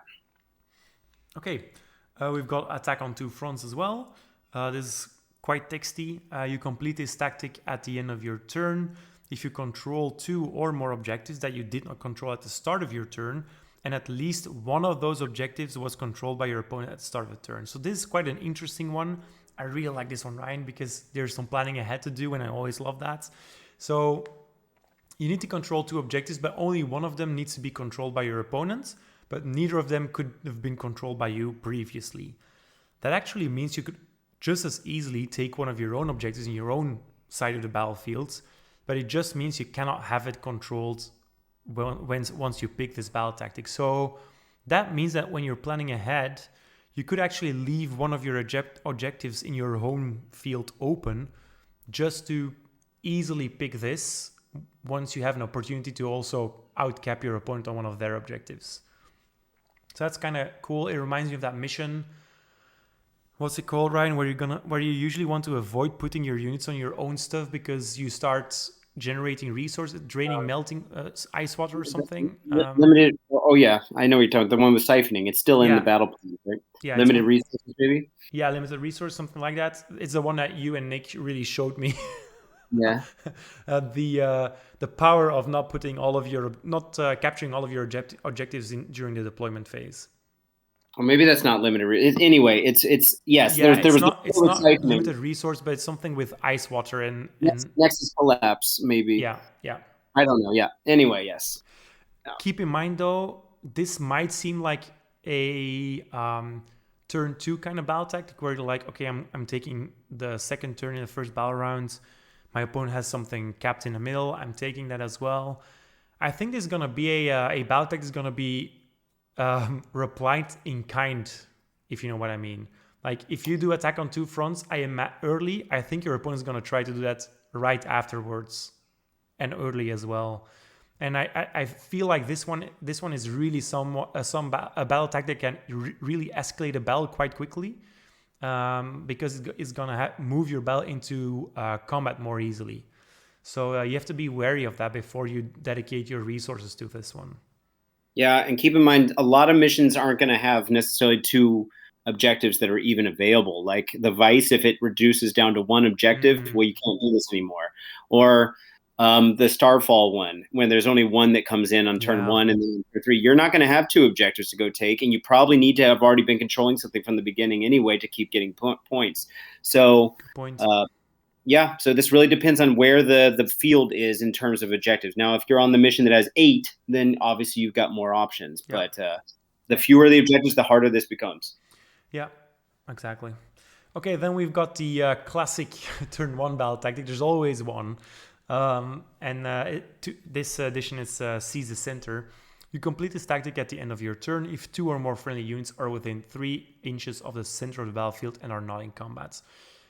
Okay, we've got attack on two fronts as well. This is quite texty. You complete this tactic at the end of your turn. If you control two or more objectives that you did not control at the start of your turn, and at least one of those objectives was controlled by your opponent at the start of the turn. So this is quite an interesting one. I really like this one, Ryan, because there's some planning ahead to do, and I always love that. So you need to control two objectives, but only one of them needs to be controlled by your opponent, but neither of them could have been controlled by you previously. That actually means you could just as easily take one of your own objectives in your own side of the battlefield, but it just means you cannot have it controlled once you pick this battle tactic. So that means that when you're planning ahead, you could actually leave one of your objectives in your home field open just to easily pick this once you have an opportunity to also outcap your opponent on one of their objectives. So that's kind of cool. It reminds me of that mission. What's it called, Ryan? Where you usually want to avoid putting your units on your own stuff because you start generating resources, draining, melting ice water or something. Limited. Oh yeah, I know what you're talking. The one with siphoning. It's still in the battle plan, right? Yeah. Limited resources, maybe. Yeah, limited resource, something like that. It's the one that you and Nick really showed me. Yeah. The power of not putting all of your capturing all of your objectives during the deployment phase. Or maybe that's not limited. Anyway, it's yes. Yeah, it's not limited resource, but it's something with ice water and Nexus collapse, maybe. Yeah. I don't know. Yeah. Anyway, yes. No. Keep in mind though, this might seem like a turn 2 kind of battle tactic where you're like, okay, I'm taking the second turn in the first battle round. My opponent has something capped in the middle. I'm taking that as well. I think there's gonna be a battle tactic is gonna be replied in kind, if you know what I mean. Like if you do attack on two fronts, early, I think your opponent's gonna try to do that right afterwards and early as well. And I feel like this one is really a battle tactic can really escalate a battle quite quickly, because it's gonna move your battle into combat more easily. So you have to be wary of that before you dedicate your resources to this one. Yeah, and keep in mind, a lot of missions aren't going to have necessarily two objectives that are even available. Like the Vice, if it reduces down to one objective, well, you can't do this anymore. Or the Starfall one, when there's only one that comes in on turn 1 and then turn 3, you're not going to have two objectives to go take, and you probably need to have already been controlling something from the beginning anyway to keep getting points. So, yeah, so this really depends on where the field is in terms of objectives. Now, if you're on the mission that has 8, then obviously you've got more options. But The fewer the objectives, the harder this becomes. Yeah, exactly. Okay, then we've got the classic turn one battle tactic. There's always one. This edition is Seize the Center. You complete this tactic at the end of your turn if 2 or more friendly units are within 3 inches of the center of the battlefield and are not in combat.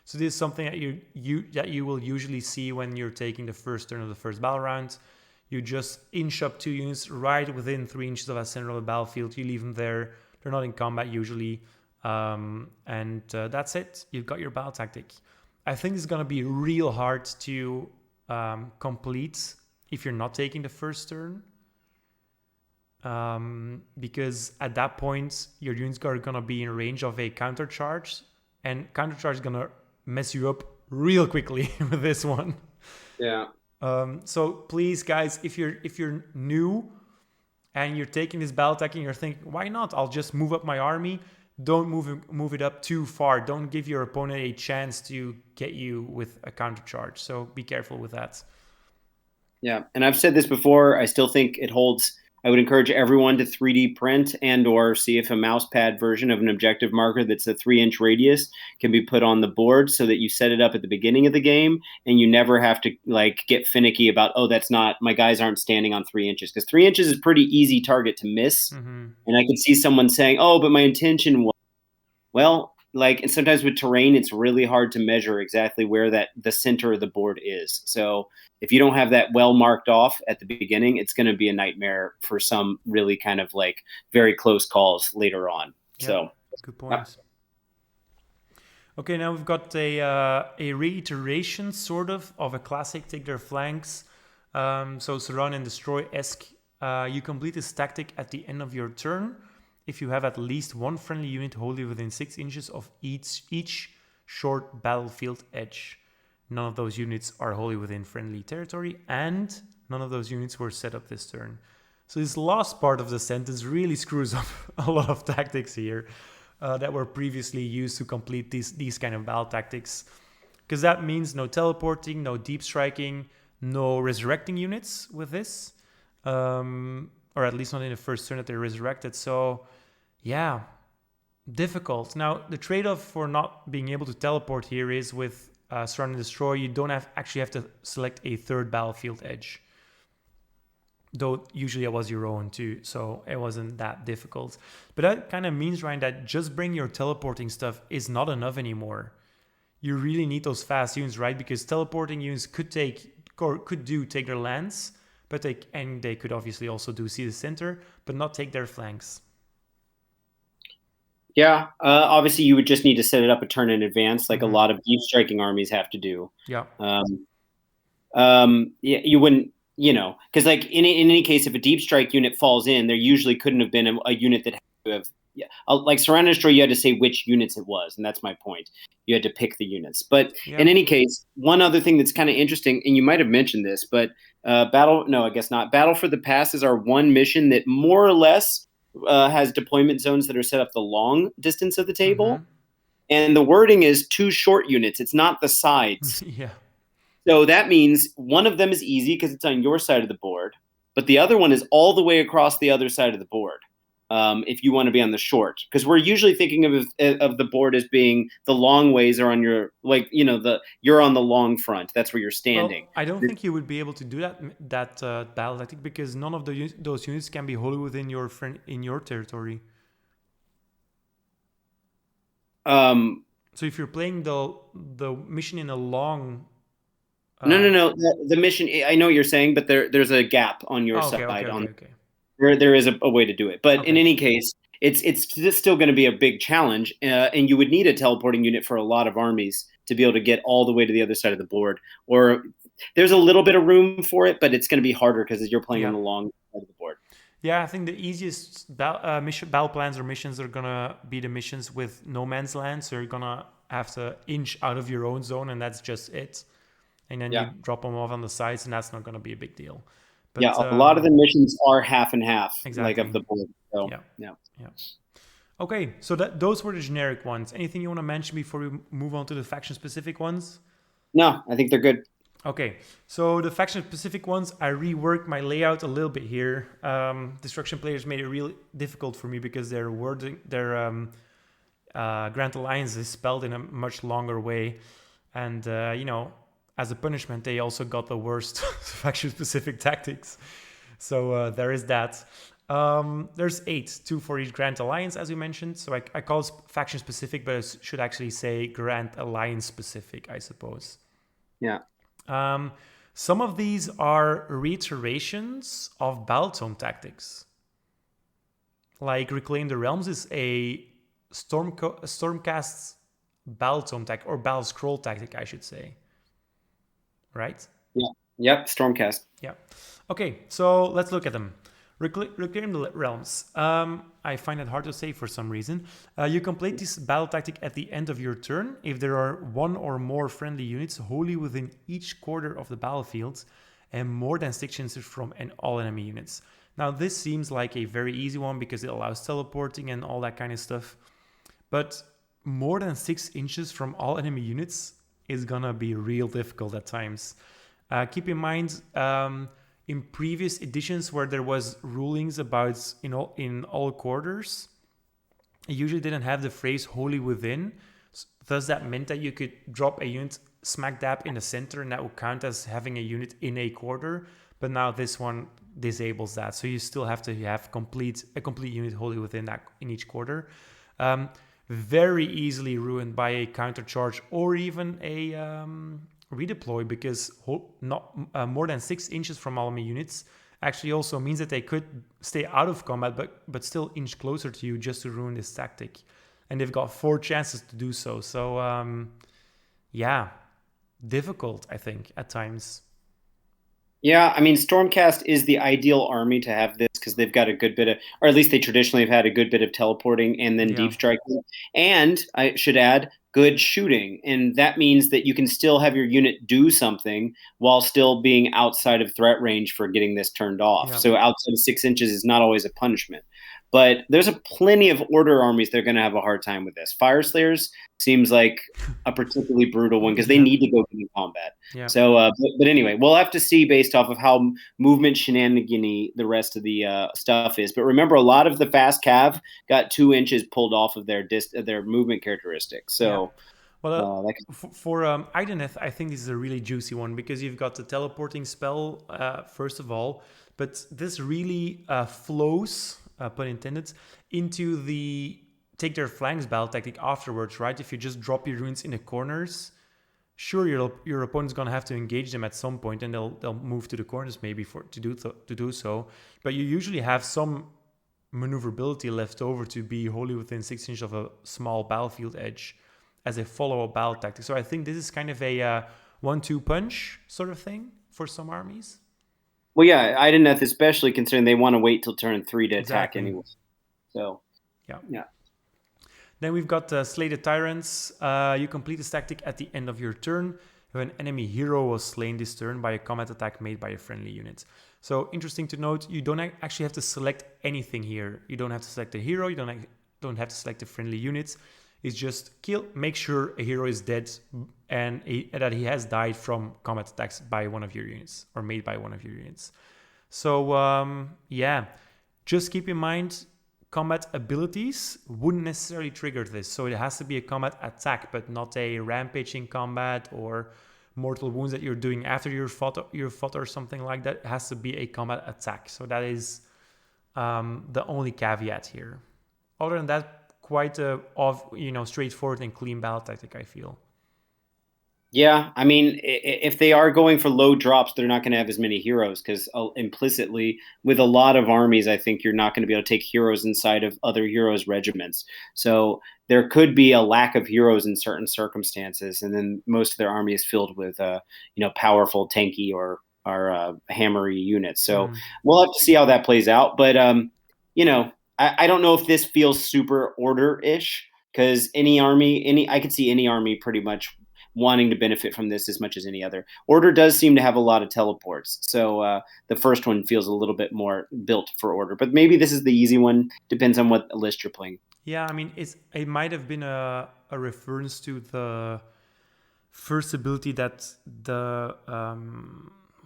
So this is something that you will usually see when you're taking the first turn of the first battle round. You just inch up 2 units right within 3 inches of the center of the battlefield. You leave them there. They're not in combat usually. That's it. You've got your battle tactic. I think it's going to be real hard to complete if you're not taking the first turn. Because at that point, your units are going to be in range of a counter charge. And counter charge is going to mess you up real quickly with this one. Yeah. So please, guys, if you're new and you're taking this battle tactic and you're thinking, why not? I'll just move up my army. Don't move it up too far. Don't give your opponent a chance to get you with a counter charge. So be careful with that. Yeah, and I've said this before. I still think it holds. I would encourage everyone to 3D print and or see if a mouse pad version of an objective marker that's a 3-inch radius can be put on the board so that you set it up at the beginning of the game and you never have to like get finicky about, oh, that's not, my guys aren't standing on 3 inches, because 3 inches is a pretty easy target to miss. Mm-hmm. And I could see someone saying, oh, but my intention was, well, like, and sometimes with terrain, it's really hard to measure exactly where the center of the board is. So if you don't have that well marked off at the beginning, it's going to be a nightmare for some really kind of like very close calls later on. Yeah, so good point. Okay, now we've got a reiteration sort of a classic take their flanks. So surround and destroy-esque. You complete this tactic at the end of your turn if you have at least one friendly unit wholly within 6 inches of each short battlefield edge. None of those units are wholly within friendly territory, and none of those units were set up this turn. So this last part of the sentence really screws up a lot of tactics here that were previously used to complete these kind of battle tactics. Because that means no teleporting, no deep striking, no resurrecting units with this. Or at least not in the first turn that they're resurrected. So, yeah, difficult. Now, the trade-off for not being able to teleport here is with Surround and Destroy, you don't actually have to select a third battlefield edge. Though usually it was your own too, so it wasn't that difficult. But that kind of means, Ryan, that just bring your teleporting stuff is not enough anymore. You really need those fast units, right? Because teleporting units could take their lands, but they could obviously also do see the center, but not take their flanks. Yeah, obviously you would just need to set it up a turn in advance, like a lot of deep striking armies have to do. Yeah. You wouldn't, because like in any case, if a deep strike unit falls in, there usually couldn't have been a unit that had to have. Yeah, like Surround and Destroy, you had to say which units it was, and that's my point. You had to pick the units. But in any case, one other thing that's kind of interesting, and you might have mentioned this, but I guess not. Battle for the Passes are one mission that more or less has deployment zones that are set up the long distance of the table. And the wording is 2 short units. It's not the sides. Yeah. So that means one of them is easy because it's on your side of the board, but the other one is all the way across the other side of the board. If you want to be on the short, because we're usually thinking of the board as being the long ways are on your, like, you're on the long front. That's where you're standing. Well, I don't think you would be able to do that battle tactic because none of those units can be wholly within in your territory. So if you're playing the mission in a long. No. The mission. I know what you're saying, but there's a gap on your side. Okay. There is a way to do it, but in any case, it's still going to be a big challenge, and you would need a teleporting unit for a lot of armies to be able to get all the way to the other side of the board. Or there's a little bit of room for it, but it's going to be harder because you're playing on the long side of the board. Yeah, I think the easiest battle plans or missions are going to be the missions with no man's land, so you're going to have to inch out of your own zone, and that's just it. And then you drop them off on the sides, and that's not going to be a big deal. But, a lot of the missions are half and half, like of the board. So, yeah. Okay, so those were the generic ones. Anything you want to mention before we move on to the faction-specific ones? No, I think they're good. Okay, so the faction-specific ones, I reworked my layout a little bit here. Destruction players made it really difficult for me because their Grand Alliance is spelled in a much longer way. And, as a punishment, they also got the worst faction-specific tactics. So there is that. There's 8, 2 for each Grand Alliance, as we mentioned. So I call it faction-specific, but it should actually say Grand Alliance-specific, I suppose. Yeah. Some of these are reiterations of battle tome tactics. Like Reclaim the Realms is a Stormcast battle tome tactic, or battle scroll tactic, I should say. Right? Yeah. Yep. Stormcast. Yeah. Okay, so let's look at them. Reclaim the Realms. I find it hard to say for some reason. You complete this battle tactic at the end of your turn if there are 1 or more friendly units wholly within each quarter of the battlefield and more than 6 inches from all enemy units. Now, this seems like a very easy one because it allows teleporting and all that kind of stuff. But more than 6 inches from all enemy units is gonna be real difficult at times. Keep in mind, in previous editions where there was rulings about in all quarters, it usually didn't have the phrase wholly within. Thus, that meant that you could drop a unit smack dab in the center and that would count as having a unit in a quarter. But now this one disables that. So you still have to have a complete unit wholly within that in each quarter. Very easily ruined by a counter charge or even a redeploy, because not more than 6 inches from all enemy units actually also means that they could stay out of combat but still inch closer to you just to ruin this tactic, and they've got 4 chances to do so. So difficult, I think, at times. Yeah, I mean, Stormcast is the ideal army to have this because they've got a good bit of, or at least they traditionally have had a good bit of teleporting and then deep striking. And I should add, good shooting. And that means that you can still have your unit do something while still being outside of threat range for getting this turned off. Yeah. So outside of 6 inches is not always a punishment. But there's plenty of order armies that are going to have a hard time with this. Fire Slayers seems like a particularly brutal one because they need to go in combat. Yeah. So, but anyway, we'll have to see based off of how movement shenanigan-y the rest of the stuff is. But remember, a lot of the fast cav got 2 inches pulled off of their movement characteristics. So, for Ideneth, I think this is a really juicy one because you've got the teleporting spell first of all, but this really flows, pun intended, into the take their flanks battle tactic afterwards, right? If you just drop your runes in the corners, sure, your opponent's gonna have to engage them at some point, and they'll move to the corners maybe to do so. But you usually have some maneuverability left over to be wholly within 6 inches of a small battlefield edge as a follow-up battle tactic. So I think this is kind of a 1-2 punch sort of thing for some armies. Well, yeah, Ideneth, especially considering they want to wait till turn 3 to attack anyway. So, yeah. Then we've got Slay the Tyrants. You complete this tactic at the end of your turn if an enemy hero was slain this turn by a combat attack made by a friendly unit. So interesting to note, you don't actually have to select anything here. You don't have to select a hero. You don't have to select a friendly unit. It's just make sure a hero is dead and that he has died from combat attacks by one of your units or made by one of your units. So just keep in mind, combat abilities wouldn't necessarily trigger this. So it has to be a combat attack, but not a rampaging combat or mortal wounds that you're doing after you're fought or something like that. It has to be a combat attack. So that is the only caveat here. Other than that, quite a straightforward and clean battle tactic, I feel. Yeah, I mean, if they are going for low drops, they're not going to have as many heroes because implicitly, with a lot of armies, I think you're not going to be able to take heroes inside of other heroes' regiments. So there could be a lack of heroes in certain circumstances, and then most of their army is filled with, powerful, tanky or hammery units. So we'll have to see how that plays out. But I don't know if this feels super order-ish because I could see any army pretty much wanting to benefit from this as much as any other. Order does seem to have a lot of teleports. So the first one feels a little bit more built for order. But maybe this is the easy one. Depends on what list you're playing. Yeah, I mean, it might have been a reference to first ability that the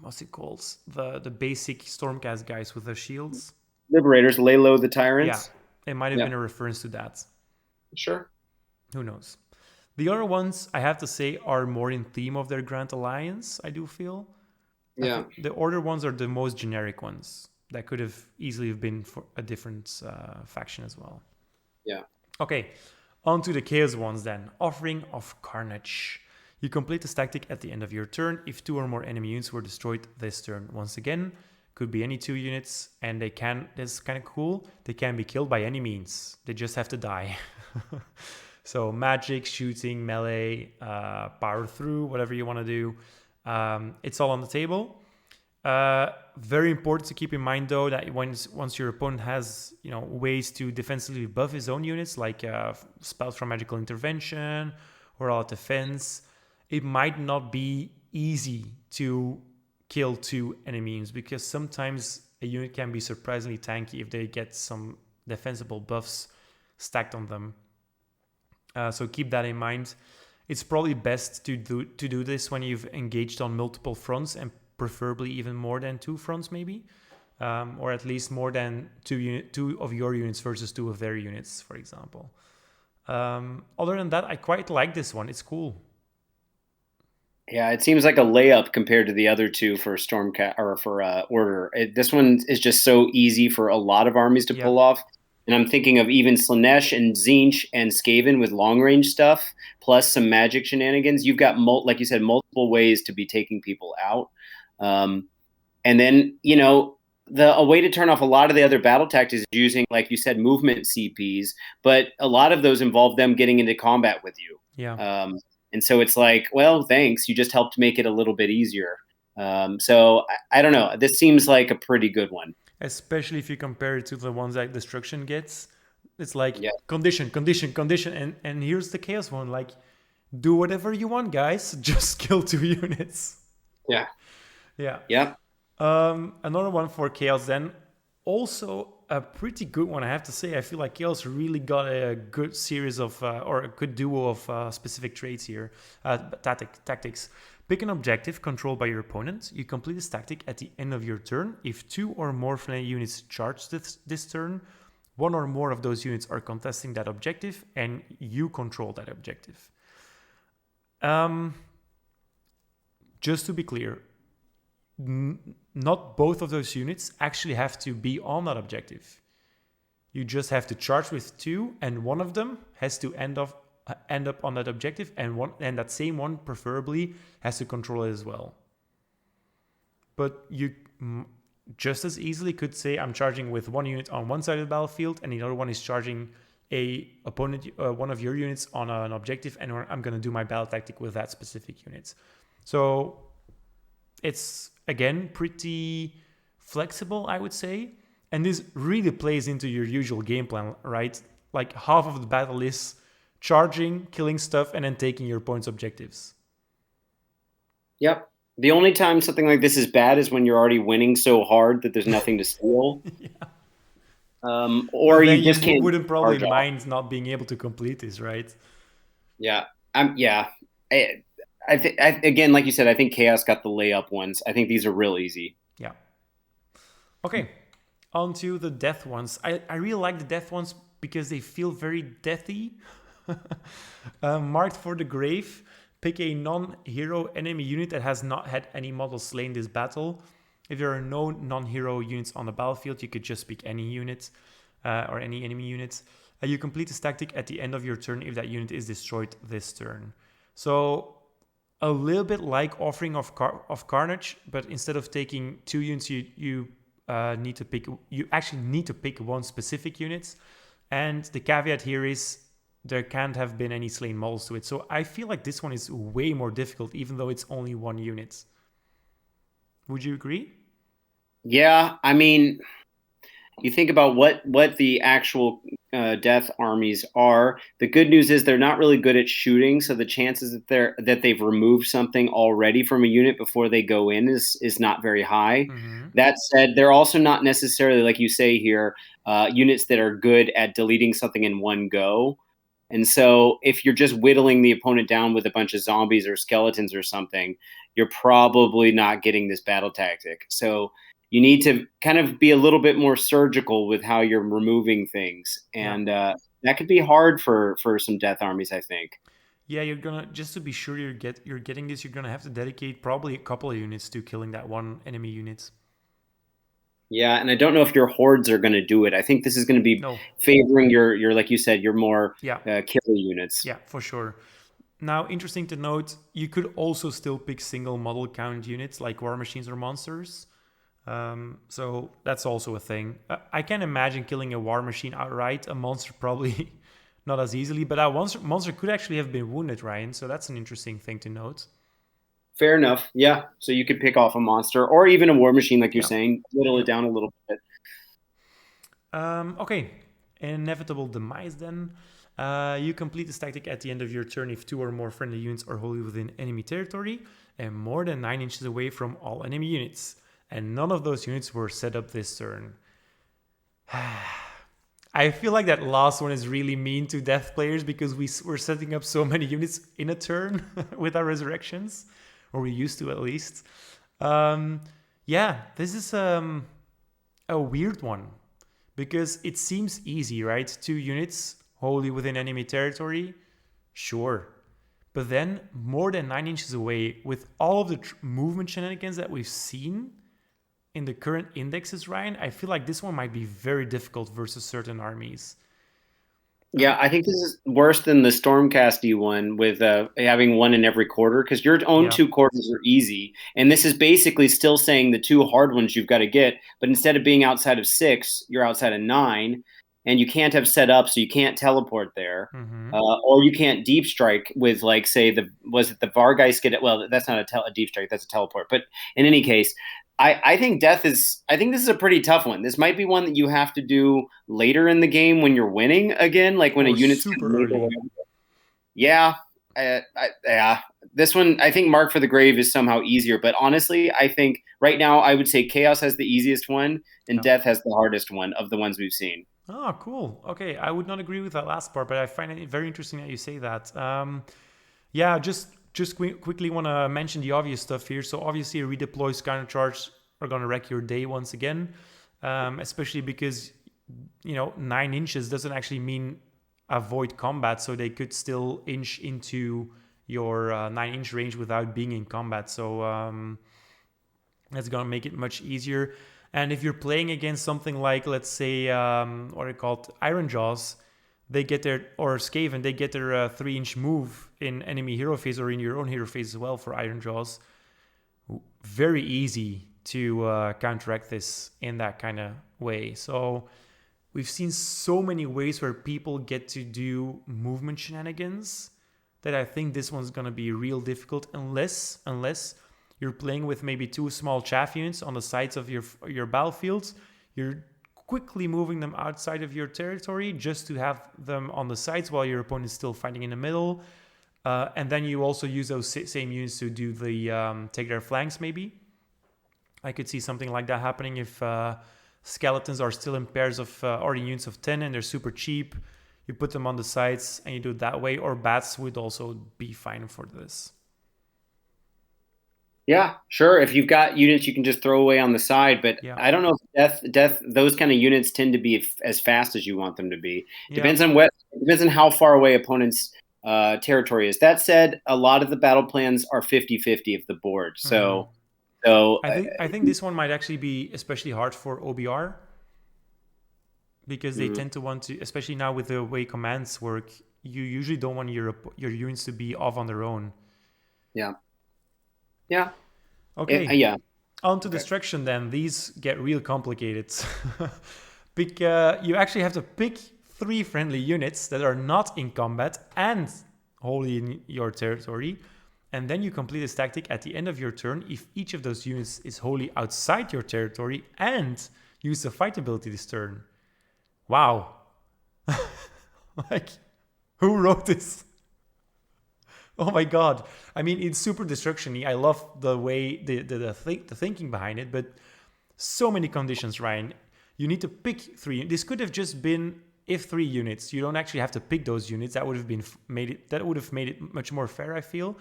what's it called? The basic Stormcast guys with their shields. Liberators lay low the Yeah, Tyrants. it might have Yeah, been a reference to that. sure. Who knows? The other ones, I have to say, are more in theme of their Grand Alliance, I do feel. I Yeah. think the Order ones are the most generic ones. That could have easily have been for a different faction as well. Yeah. Okay, on to the Chaos ones then. Offering of Carnage. You complete this tactic at the end of your turn if 2 or more enemy units were destroyed this turn. Once again, could be any 2 units, and they can, this is kind of cool, they can be killed by any means. They just have to die. So magic, shooting, melee, power through, whatever you want to do. It's all on the table. Very important to keep in mind though that once your opponent has ways to defensively buff his own units, like spells from magical intervention or all defense, it might not be easy to kill 2 enemy units, because sometimes a unit can be surprisingly tanky if they get some defensible buffs stacked on them. So keep that in mind. It's probably best to do this when you've engaged on multiple fronts, and preferably even more than 2 fronts maybe, or at least more than 2 of your units versus 2 of their units, for example. Other than that, I quite like this one. It's cool. Yeah, it seems like a layup compared to the other 2 for Stormcat or for Order. This one is just so easy for a lot of armies to pull off. And I'm thinking of even Slanesh and Tzeentch and Skaven with long range stuff, plus some magic shenanigans. You've got, like you said, multiple ways to be taking people out. And then, a way to turn off a lot of the other battle tactics is using, like you said, movement CPs, but a lot of those involve them getting into combat with you. Yeah. And so it's like, well, thanks. You just helped make it a little bit easier. So I don't know. This seems like a pretty good one. Especially if you compare it to the ones that Destruction gets. It's like condition. condition. And here's the Chaos one. Like, do whatever you want, guys. Just kill 2 units. Yeah. Yeah. Yeah. Another one for Chaos then. Also a pretty good one, I have to say. I feel like Chaos really got a good series of, or a good duo of specific traits here. Tactics. Pick an objective controlled by your opponent. You complete this tactic at the end of your turn. If 2 or more friendly units charge this turn, 1 or more of those units are contesting that objective, and you control that objective. Just to be clear, not both of those units actually have to be on that objective. You just have to charge with 2, and one of them has to end up on that objective, and that same one preferably has to control it as well. But you just as easily could say, I'm charging with 1 unit on one side of the battlefield, and the other one is charging one of your units on an objective, and I'm going to do my battle tactic with that specific unit. So it's, again, pretty flexible, I would say. And this really plays into your usual game plan, right? Like, half of the battle is charging, killing stuff, and then taking your opponent's objectives. Yep. The only time something like this is bad is when you're already winning so hard that there's nothing to steal. Or you just can't. Wouldn't probably mind not being able to complete this, right? Yeah. Again, like you said, I think Chaos got the layup ones. I think these are real easy. Yeah. Okay. On to the death ones. I really like the death ones because they feel very deathy. Marked for the grave. Pick a non-hero enemy unit that has not had any models slain this battle. If there are no non-hero units on the battlefield, you could just pick any unit or any enemy unit. You complete this tactic at the end of your turn if that unit is destroyed this turn. So a little bit like Offering of Carnage, but instead of taking 2 units, you actually need to pick 1 specific unit. And the caveat here is there can't have been any slain models to it. So I feel like this one is way more difficult, even though it's only 1 unit. Would you agree? Yeah, I mean, you think about what the actual death armies are. The good news is they're not really good at shooting, so the chances that they've removed something already from a unit before they go in is not very high. Mm-hmm. That said, they're also not necessarily, like you say here, units that are good at deleting something in one go. And so if you're just whittling the opponent down with a bunch of zombies or skeletons or something, you're probably not getting this battle tactic. So you need to kind of be a little bit more surgical with how you're removing things. Yeah. And that could be hard for some death armies, I think. Yeah, you're gonna, just to be sure you're getting this, you're gonna have to dedicate probably a couple of units to killing that one enemy unit. Yeah, and I don't know if your hordes are going to do it. I think this is going to be No. favoring your like you said, your more Yeah. killer units. Yeah, for sure. Now, interesting to note, you could also still pick single model count units like war machines or monsters. So that's also a thing. I can imagine killing a war machine outright. A monster probably not as easily, but that monster could actually have been wounded, Ryan. So that's an interesting thing to note. Fair enough. Yeah. So you could pick off a monster or even a war machine, like you're Yeah. saying, whittle it Yep. down a little bit. Okay. Inevitable demise then. You complete this tactic at the end of your turn if 2 or more friendly units are wholly within enemy territory and more than 9 inches away from all enemy units. And none of those units were set up this turn. I feel like that last one is really mean to death players because we're setting up so many units in a turn with our resurrections, or we used to at least. Yeah, this is a weird one because it seems easy, right? 2 units wholly within enemy territory, sure. But then more than 9 inches away with all of the movement shenanigans that we've seen in the current indexes, Ryan, I feel like this one might be very difficult versus certain armies. Yeah, I think this is worse than the Stormcasty one with having one in every quarter because your own Yeah. 2 quarters are easy. And this is basically still saying the 2 hard ones you've got to get. But instead of being outside of 6, you're outside of 9. And you can't have set up, so you can't teleport there. Mm-hmm. Or you can't deep strike with, like, say, was it the Vargeist? Well, that's not a deep strike, that's a teleport. But in any case, I think I think this is a pretty tough one. This might be one that you have to do later in the game when you're winning again, like when a Or unit's kind super of made early. away. Yeah, yeah. This one, I think Mark for the Grave is somehow easier, but honestly, I think right now I would say Chaos has the easiest one and Yeah. Death has the hardest one of the ones we've seen. Oh, cool. Okay, I would not agree with that last part, but I find it very interesting that you say that. Yeah, just quickly want to mention the obvious stuff here. So obviously, redeploys countercharge are going to wreck your day once again, especially because 9 inches doesn't actually mean avoid combat, so they could still inch into your 9-inch range without being in combat. So that's going to make it much easier. And if you're playing against something like, let's say, what are called Iron Jaws, they get their, or Skaven, they get their 3-inch move in enemy hero phase or in your own hero phase as well for Iron Jaws. Very easy to counteract this in that kind of way. So we've seen so many ways where people get to do movement shenanigans that I think this one's going to be real difficult unless you're playing with maybe 2 small chaff units on the sides of your battlefields. You're quickly moving them outside of your territory just to have them on the sides while your opponent is still fighting in the middle. And then you also use those same units to do the take their flanks maybe. I could see something like that happening if skeletons are still in pairs of or in units of 10 and they're super cheap. You put them on the sides and you do it that way, or bats would also be fine for this. Yeah, sure. If you've got units you can just throw away on the side, but Yeah. I don't know if death, those kind of units tend to be as fast as you want them to be. Yeah. Depends on how far away opponents' territory is. That said, a lot of the battle plans are 50-50 of the board. So, I think this one might actually be especially hard for OBR because they tend to want to, especially now with the way commands work, you usually don't want your units to be off on their own. Yeah. Yeah. Okay. Yeah. On to destruction then. These get real complicated. You actually have to pick 3 friendly units that are not in combat and wholly in your territory. And then you complete this tactic at the end of your turn if each of those units is wholly outside your territory and use the fight ability this turn. Wow. Like, who wrote this? Oh my god. I mean, it's super destruction-y. I love the way, the thinking behind it, but so many conditions, Ryan. You need to pick 3. This could have just been if 3 units, you don't actually have to pick those units. That would have made it much more fair, I feel.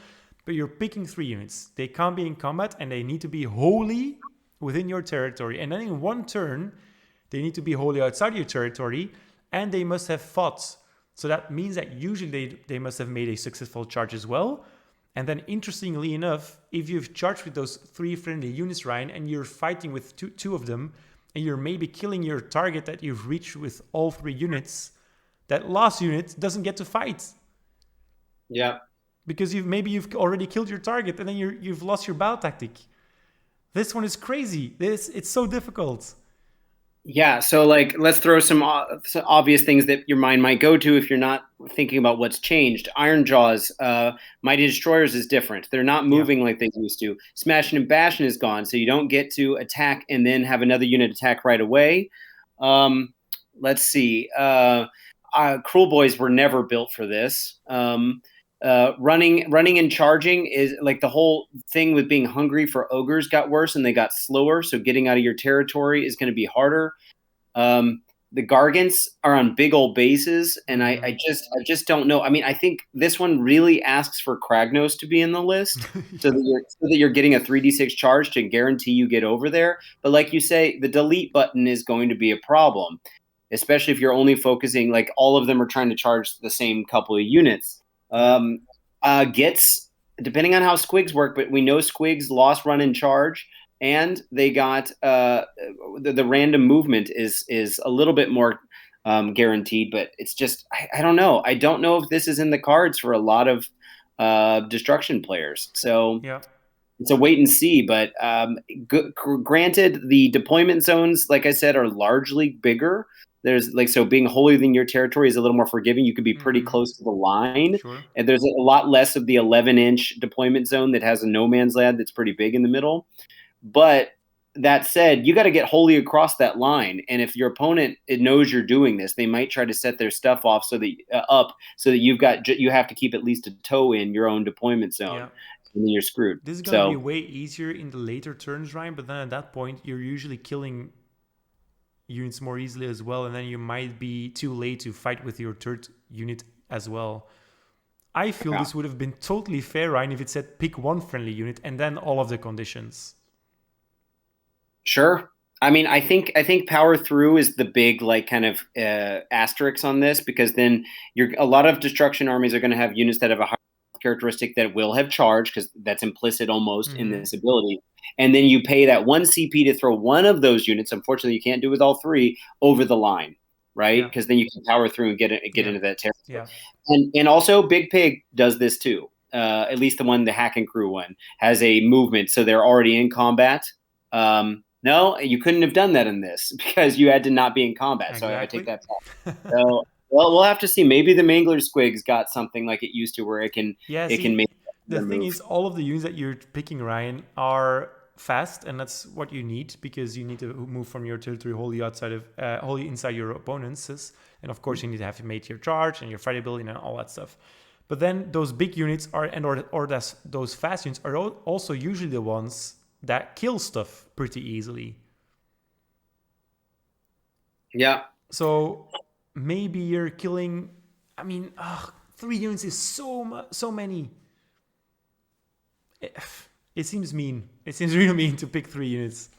But you're picking 3 units. They can't be in combat, and they need to be wholly within your territory. And then in one turn, they need to be wholly outside your territory, and they must have fought. So that means that usually they must have made a successful charge as well. And then interestingly enough, if you've charged with those 3 friendly units, Ryan, and you're fighting with two of them, and you're maybe killing your target that you've reached with all 3 units, that last unit doesn't get to fight. Yeah. Because you've already killed your target, and then you've lost your battle tactic. This one is crazy. It's so difficult. Yeah, so like let's throw some obvious things that your mind might go to if you're not thinking about what's changed. Iron Jaws, Mighty Destroyers is different. They're not moving like they used to. Smashing and Bashing is gone, so you don't get to attack and then have another unit attack right away. Let's see. Cruel Boys were never built for this. Running and charging is like the whole thing with being hungry for ogres got worse and they got slower. So getting out of your territory is going to be harder. The Gargants are on big old bases, and I just don't know. I mean, I think this one really asks for Kragnos to be in the list so that you're getting a 3d6 charge to guarantee you get over there. But like you say, the delete button is going to be a problem, especially if you're only focusing, like all of them are trying to charge the same couple of units. Gets, depending on how squigs work, but we know squigs lost run and charge, and they got the random movement is a little bit more guaranteed, but it's just I don't know. I don't know if this is in the cards for a lot of destruction players. So it's a wait and see. But granted, the deployment zones, like I said, are largely bigger. There's so being wholly within your territory is a little more forgiving. You could be pretty close to the line. Sure. And there's a lot less of the 11-inch deployment zone that has a no man's land that's pretty big in the middle. But that said, you got to get wholly across that line. And if your opponent knows you're doing this, they might try to set their stuff off so that you have to keep at least a toe in your own deployment zone. Yeah. And then you're screwed. This is going to be way easier in the later turns, Ryan. But then at that point, you're usually killing units more easily as well, and then you might be too late to fight with your third unit as well. I feel this would have been totally fair, Ryan, if it said pick 1 friendly unit and then all of the conditions. Sure. I mean, I think power through is the big kind of asterisk on this, because then a lot of destruction armies are going to have units that have a high characteristic that will have charge, because that's implicit almost in this ability. And then you pay that 1 CP to throw one of those units. Unfortunately, you can't do it with all 3 over the line, right? Because then you can power through and get into that territory. Yeah. And also, Big Pig does this too. At least the Hack and Crew one has a movement, so they're already in combat. No, you couldn't have done that in this because you had to not be in combat. Exactly. So I take that back. So, well, we'll have to see. Maybe the Mangler Squigs got something like it used to, where it can make. The thing is, all of the units that you're picking, Ryan, are fast, and that's what you need, because you need to move from your territory wholly inside your opponents, and of course you need to have made your charge and your fight ability and all that stuff. But then those big units those fast units are also usually the ones that kill stuff pretty easily. Yeah. So maybe you're killing. I mean, 3 units is so many. It seems mean. It seems really mean to pick 3 units.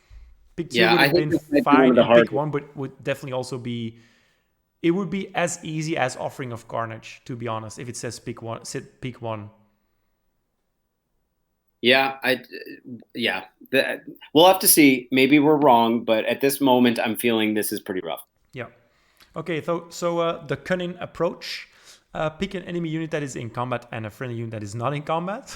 Pick 2 would have been fine, and pick 1 but would definitely also be. It would be as easy as Offering of Carnage, to be honest, if it says pick 1. Pick 1. Yeah, we'll have to see. Maybe we're wrong, but at this moment, I'm feeling this is pretty rough. Yeah. Okay, so the cunning approach. Pick an enemy unit that is in combat and a friendly unit that is not in combat.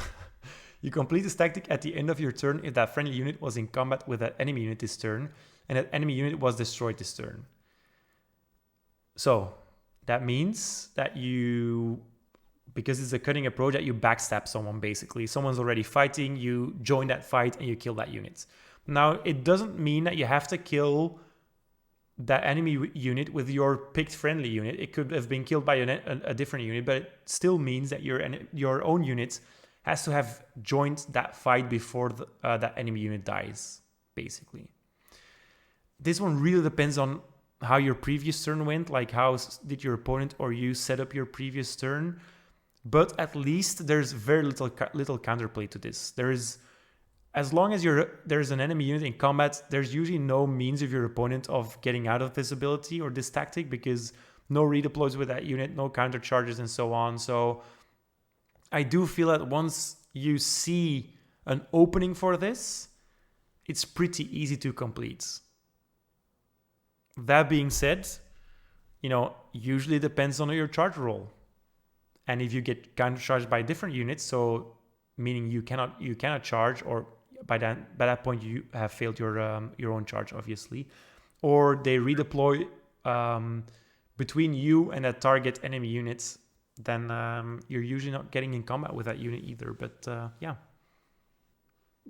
You complete this tactic at the end of your turn if that friendly unit was in combat with that enemy unit this turn, and that enemy unit was destroyed this turn. So that means that because it's a cunning approach, that you backstab someone, basically. Someone's already fighting, you join that fight and you kill that unit. Now, it doesn't mean that you have to kill that enemy unit with your picked friendly unit. It could have been killed by a different unit, but it still means that your own unit has to have joined that fight before that enemy unit dies, basically. This one really depends on how your previous turn went, like how did your opponent or you set up your previous turn. But at least there's very little counterplay to this. As long as there's an enemy unit in combat, there's usually no means of your opponent of getting out of this ability or this tactic, because no redeploys with that unit, no counter charges, and so on. So I do feel that once you see an opening for this, it's pretty easy to complete. That being said, usually it depends on your charge roll. And if you get counter charged by different units, so meaning you cannot charge, or by that point you have failed your own charge, obviously, or they redeploy between you and that target enemy units, then you're usually not getting in combat with that unit either. But yeah.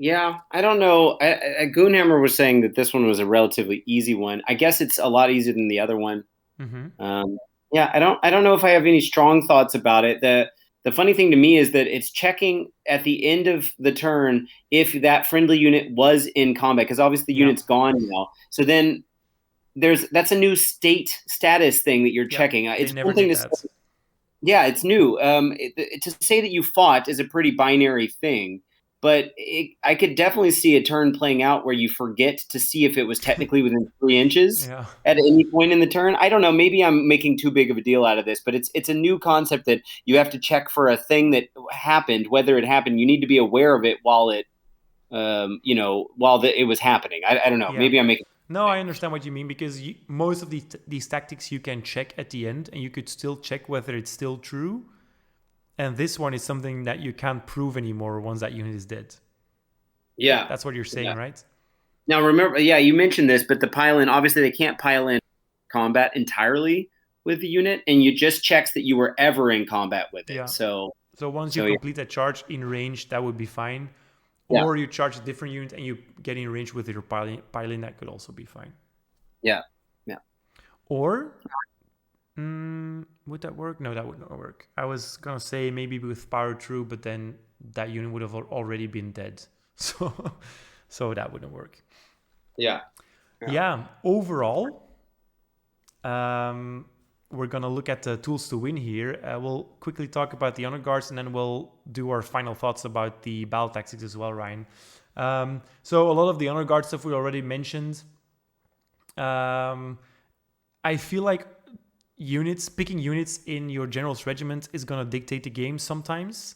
Yeah, I don't know. Goonhammer was saying that this one was a relatively easy one. I guess it's a lot easier than the other one. Mm-hmm. Yeah, I don't know if I have any strong thoughts about it. The funny thing to me is that it's checking at the end of the turn if that friendly unit was in combat, because obviously the unit's gone now. So then that's a new status thing that you're checking. It's one thing to say, yeah, it's new. To say that you fought is a pretty binary thing. But I could definitely see a turn playing out where you forget to see if it was technically within 3 inches at any point in the turn. I don't know. Maybe I'm making too big of a deal out of this, but it's a new concept that you have to check for a thing that happened, whether it happened. You need to be aware of it while it, it was happening. I don't know. Yeah. Maybe I'm making. No, I understand what you mean, because most of these tactics you can check at the end, and you could still check whether it's still true. And this one is something that you can't prove anymore once that unit is dead. Yeah. That's what you're saying, right? Now, remember, you mentioned this, but the pile-in, obviously they can't pile in combat entirely with the unit, and you just checks that you were ever in combat with it. Yeah. So once you complete a charge in range, that would be fine. Or you charge a different unit and you get in range with your pile-in, that could also be fine. Yeah. Or... would that work? No, that would not work. I was gonna say maybe with power through, but then that unit would have already been dead, so that wouldn't work. Yeah. Overall, we're gonna look at the tools to win here. We'll quickly talk about the honor guards, and then we'll do our final thoughts about the battle tactics as well, Ryan. So a lot of the honor guard stuff we already mentioned. I feel like picking units in your general's regiment is going to dictate the game sometimes.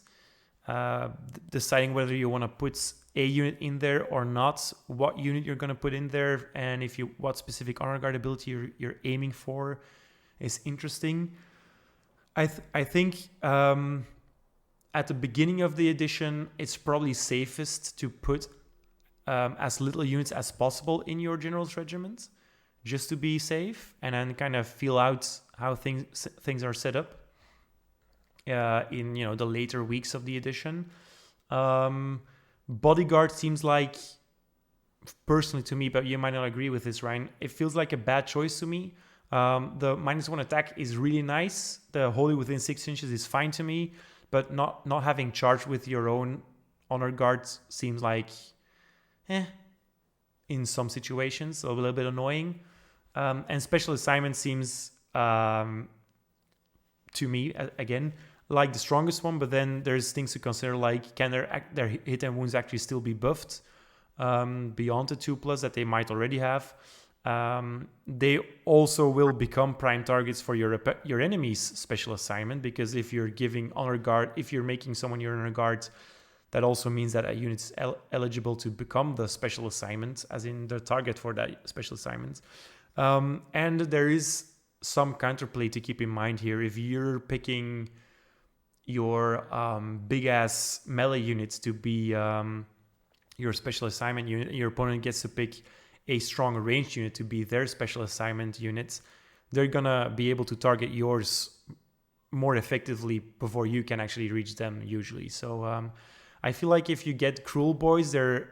Deciding whether you want to put a unit in there or not, what unit you're going to put in there, and what specific honor guard ability you're aiming for is interesting. I think at the beginning of the edition, it's probably safest to put as little units as possible in your general's regiment, just to be safe, and then kind of feel out how things are set up in the later weeks of the edition. Bodyguard seems like, personally to me, but you might not agree with this, Ryan, it feels like a bad choice to me. The -1 attack is really nice. The wholly within 6 inches is fine to me, but not having charged with your own honor guards seems like in some situations a little bit annoying. And special assignment seems to me, again, like the strongest one, but then there's things to consider, like can their hit and wounds actually still be buffed beyond the 2+ that they might already have. They also will become prime targets for your enemy's special assignment, because if you're giving honor guard, if you're making someone your honor guard, that also means that a unit's eligible to become the special assignment, as in the target for that special assignment. And there is some counterplay to keep in mind here. If you're picking your big ass melee units to be your special assignment unit, your opponent gets to pick a strong ranged unit to be their special assignment units, they're gonna be able to target yours more effectively before you can actually reach them usually. So I feel like if you get Cruel Boys, their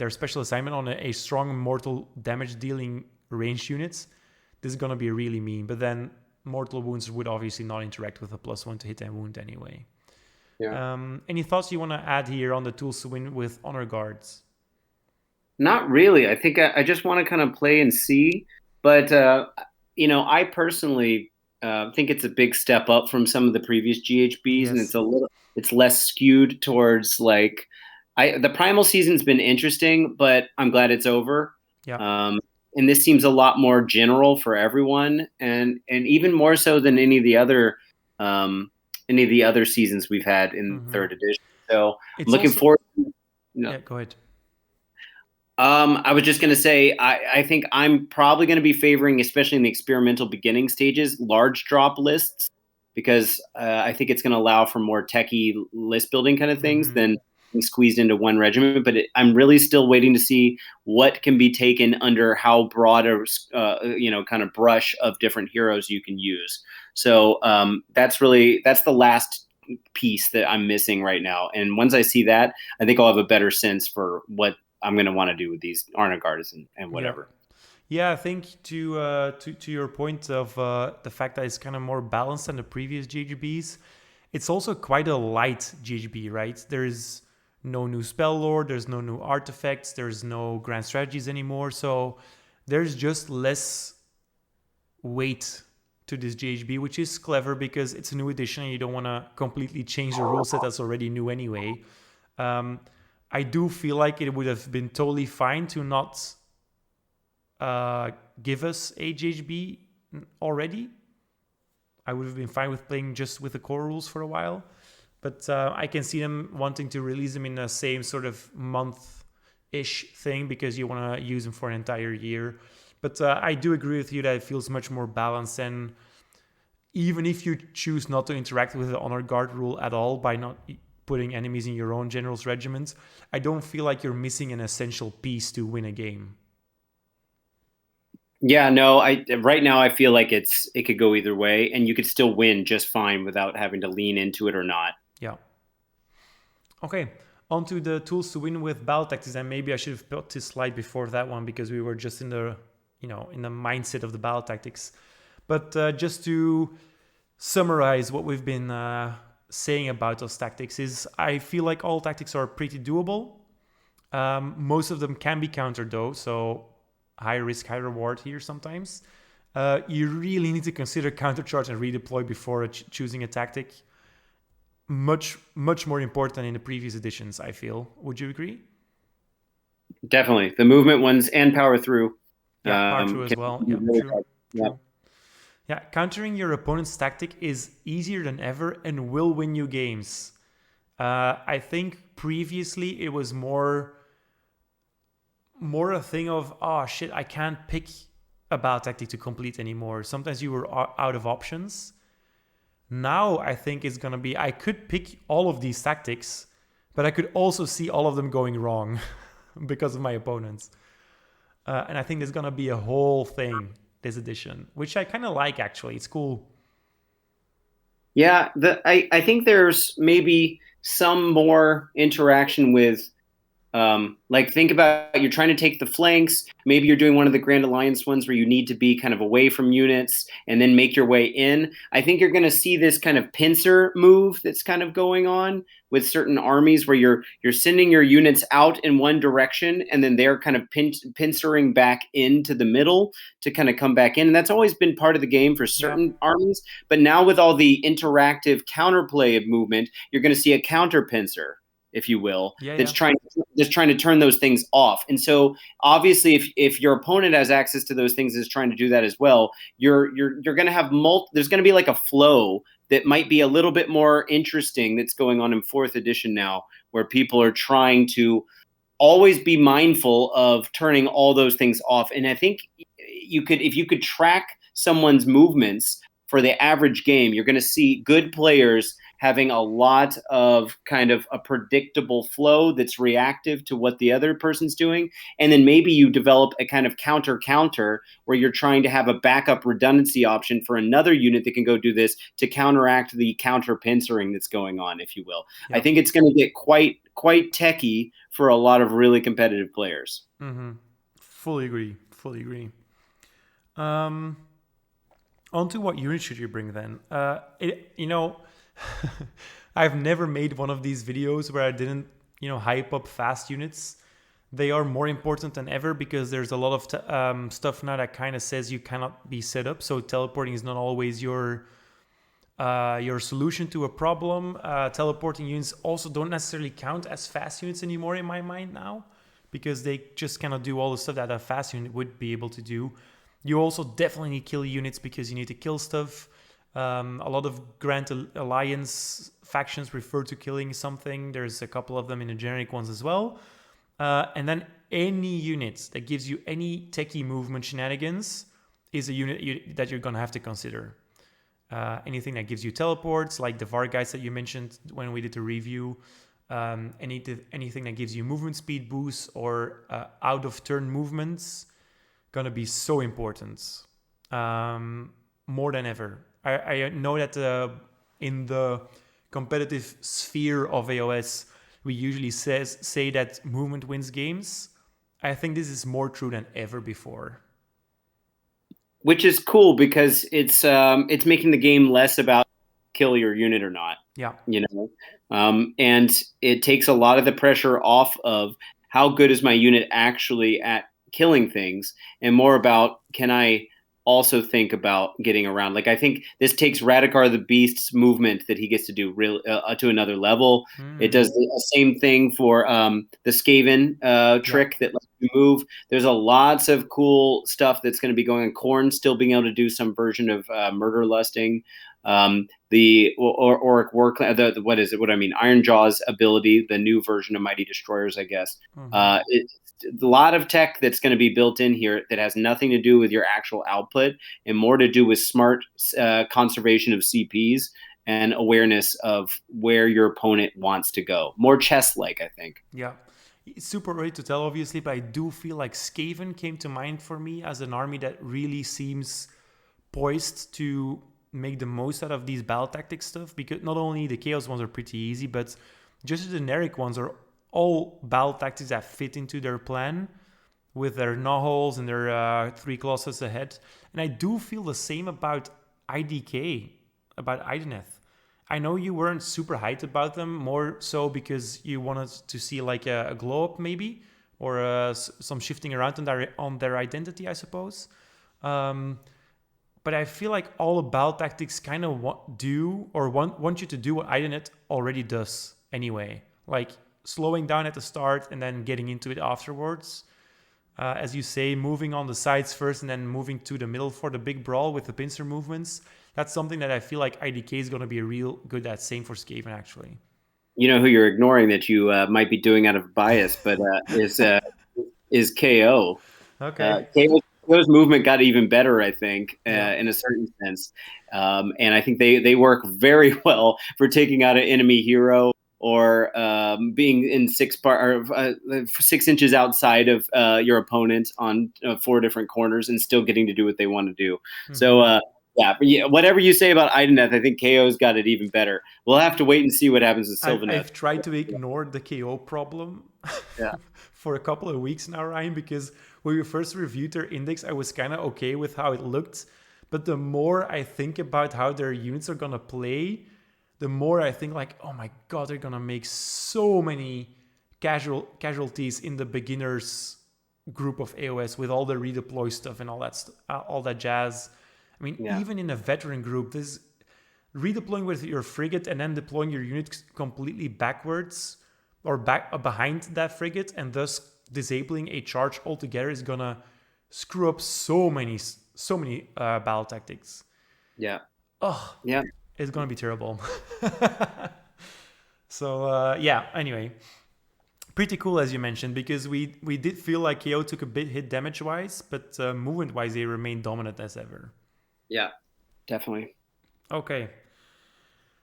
special assignment on a strong mortal damage dealing ranged units, this is gonna be really mean. But then mortal wounds would obviously not interact with a +1 to hit and wound anyway. Yeah. Any thoughts you want to add here on the tools to win with honor guards? Not really. I think I just want to kind of play and see. But I personally think it's a big step up from some of the previous GHBs, and Yes. it's less skewed towards like the primal season's been interesting, but I'm glad it's over. Yeah. Um, and this seems a lot more general for everyone, and even more so than um, any of the other seasons we've had in Mm-hmm. third edition. So I'm It's looking also, forward. yeah, go ahead. I was just going to say, I think I'm probably going to be favoring, especially in the experimental beginning stages, large drop lists, because I think it's going to allow for more techie list building kind of things Mm-hmm. than being squeezed into one regiment. But I'm really still waiting to see what can be taken under how broad a kind of brush of different heroes you can use. So that's the last piece that I'm missing right now. And once I see that, I think I'll have a better sense for what I'm going to want to do with these honor guards and Yeah. whatever. Yeah, I think to your point of the fact that it's kind of more balanced than the previous GHBs, it's also quite a light GHB, right? There's no new spell lore, there's no new artifacts, there's no grand strategies anymore, so there's just less weight to this GHB, which is clever because it's a new edition and you don't want to completely change the rule set that's already new anyway. Um, I do feel like it would have been totally fine to not give us a GHB already. I would have been fine with playing just with the core rules for a while. But I can see them wanting to release them in the same sort of month-ish thing because you want to use them for an entire year. But I do agree with you that it feels much more balanced. And even if you choose not to interact with the Honor Guard rule at all by not putting enemies in your own general's regiments, I don't feel like you're missing an essential piece to win a game. Yeah, no, I right now I feel like it could go either way, and you could still win just fine without having to lean into it or not. Yeah. Okay, on to the tools to win with battle tactics, and maybe I should have put this slide before that one because we were just in the mindset of the battle tactics. But just to summarize what we've been saying about those tactics is I feel like all tactics are pretty doable. Most of them can be countered though, so high risk, high reward here sometimes. You really need to consider counter charge and redeploy before choosing a tactic. Much more important than in the previous editions, I feel. Would you agree? Definitely, the movement ones and power through. Yeah, power through as Can well. be Yeah, really true. hard. Yeah. True. Yeah, countering your opponent's tactic is easier than ever and will win you games. I think previously it was more a thing of, oh shit, I can't pick a battle tactic to complete anymore. Sometimes you were out of options. Now I think it's gonna be, I could pick all of these tactics, but I could also see all of them going wrong because of my opponents. And I think there's gonna be a whole thing this edition, which I kind of like actually. It's cool. Yeah, I think there's maybe some more interaction with like think about you're trying to take the flanks. Maybe you're doing one of the Grand Alliance ones where you need to be kind of away from units and then make your way in. I think you're going to see this kind of pincer move that's kind of going on with certain armies where you're sending your units out in one direction and then they're kind of pincering back into the middle to kind of come back in. And that's always been part of the game for Yeah. certain armies. But now with all the interactive counterplay of movement, you're going to see a counter pincer, if you will, that's trying to turn those things off. And so obviously if your opponent has access to those things, is trying to do that as well, you're going to have there's going to be like a flow that might be a little bit more interesting that's going on in fourth edition now, where people are trying to always be mindful of turning all those things off. And I think if you could track someone's movements for the average game, you're going to see good players having a lot of kind of a predictable flow that's reactive to what the other person's doing. And then maybe you develop a kind of counter where you're trying to have a backup redundancy option for another unit that can go do this to counteract the counter pincering that's going on, if you will. Yep. I think it's going to get quite techie for a lot of really competitive players. Mm-hmm. Fully agree. On to what unit should you bring then? I've never made one of these videos where I didn't, hype up fast units. they are more important than ever because there's a lot of stuff now that kind of says you cannot be set up. So teleporting is not always your solution to a problem. Teleporting units also don't necessarily count as fast units anymore in my mind now, because they just cannot do all the stuff that a fast unit would be able to do. You also definitely need kill units because you need to kill stuff. A lot of Grand Alliance factions refer to killing something. There's a couple of them in the generic ones as well. And then any unit that gives you any techie movement shenanigans is a unit that you're going to have to consider. Anything that gives you teleports, like the VAR guys that you mentioned when we did the review. Anything that gives you movement speed boosts or out of turn movements, gonna be so important, more than ever. I know that in the competitive sphere of AOS, we usually say that movement wins games. I think this is more true than ever before. Which is cool because it's making the game less about kill your unit or not. Yeah. And it takes a lot of the pressure off of how good is my unit actually at killing things, and more about, can I also think about getting around? Like, I think this takes Radikar the Beast's movement that he gets to do to another level. It does the same thing for the Skaven trick that lets you move. There's lots of cool stuff that's going to be going on. Khorne still being able to do some version of murder lusting. The Auric War Clan, Iron Jaw's ability, the new version of Mighty Destroyers, I guess. It's a lot of tech that's going to be built in here that has nothing to do with your actual output and more to do with smart conservation of CPs and awareness of where your opponent wants to go. More chess-like, I think. Yeah. It's super early to tell, obviously, but I do feel like Skaven came to mind for me as an army that really seems poised to make the most out of these battle tactics stuff, because not only the Chaos ones are pretty easy, but just the generic ones are all battle tactics that fit into their plan with their Nahals and their 3 Colossus ahead. And I do feel the same about IDK, about Ideneth. I know you weren't super hyped about them, more so because you wanted to see like a glow up maybe, or some shifting around on their identity, I suppose. But I feel like all the battle tactics kind of want you to do what Ideneth already does anyway. Like slowing down at the start and then getting into it afterwards. As you say, moving on the sides first and then moving to the middle for the big brawl with the pincer movements. That's something that I feel like IDK is going to be real good at. Same for Skaven, actually. You know who you're ignoring that you might be doing out of bias, but is KO. Okay. KO's movement got even better, I think, in a certain sense. And I think they work very well for taking out an enemy hero or being in 6 inches outside of your opponent on 4 different corners and still getting to do what they want to do. Mm-hmm. So, whatever you say about Ideneth, I think KO's got it even better. We'll have to wait and see what happens with Sylvaneth. I've tried to ignore the KO problem for a couple of weeks now, Ryan, because when we first reviewed their index, I was kind of okay with how it looked. But the more I think about how their units are going to play, the more I think like, oh my God, they're going to make so many casualties in the beginners group of AOS with all the redeploy stuff and all that jazz. I mean, even in a veteran group, this redeploying with your frigate and then deploying your unit completely backwards or behind that frigate and thus disabling a charge altogether is gonna screw up so many battle tactics. Yeah. Oh, yeah. It's gonna be terrible. So anyway, pretty cool as you mentioned, because we did feel like KO took a bit hit damage wise, but movement wise they remain dominant as ever. Yeah, definitely. Okay.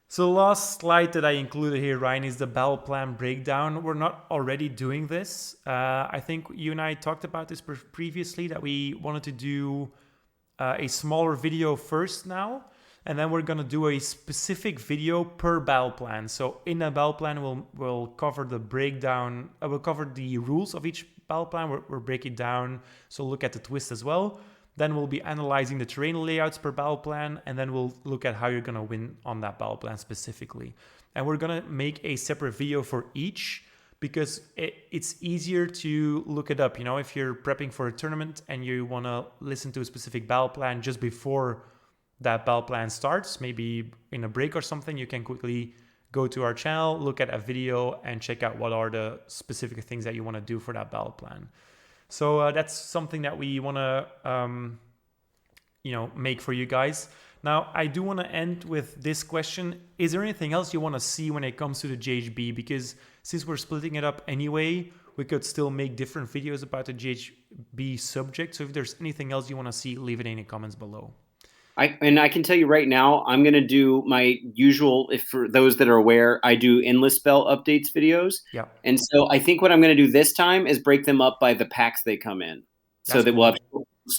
So the last slide that I included here, Ryan, is the battle plan breakdown. We're not already doing this. I think you and I talked about this previously, that we wanted to do a smaller video first now, and then we're going to do a specific video per battle plan. So in a battle plan, we'll cover the breakdown. We'll cover the rules of each battle plan. We'll break it down. So look at the twist as well. Then we'll be analyzing the terrain layouts per battle plan, and then we'll look at how you're going to win on that battle plan specifically. And we're going to make a separate video for each, because it's easier to look it up. If you're prepping for a tournament and you want to listen to a specific battle plan just before that battle plan starts, maybe in a break or something, you can quickly go to our channel, look at a video, and check out what are the specific things that you want to do for that battle plan. So that's something that we want to make for you guys. Now, I do want to end with this question. Is there anything else you want to see when it comes to the GHB? Because since we're splitting it up anyway, we could still make different videos about the GHB subject. So if there's anything else you want to see, leave it in the comments below. I can tell you right now, I'm going to do my usual, if for those that are aware, I do endless spell updates videos. Yeah. And so I think what I'm going to do this time is break them up by the packs they come in. So that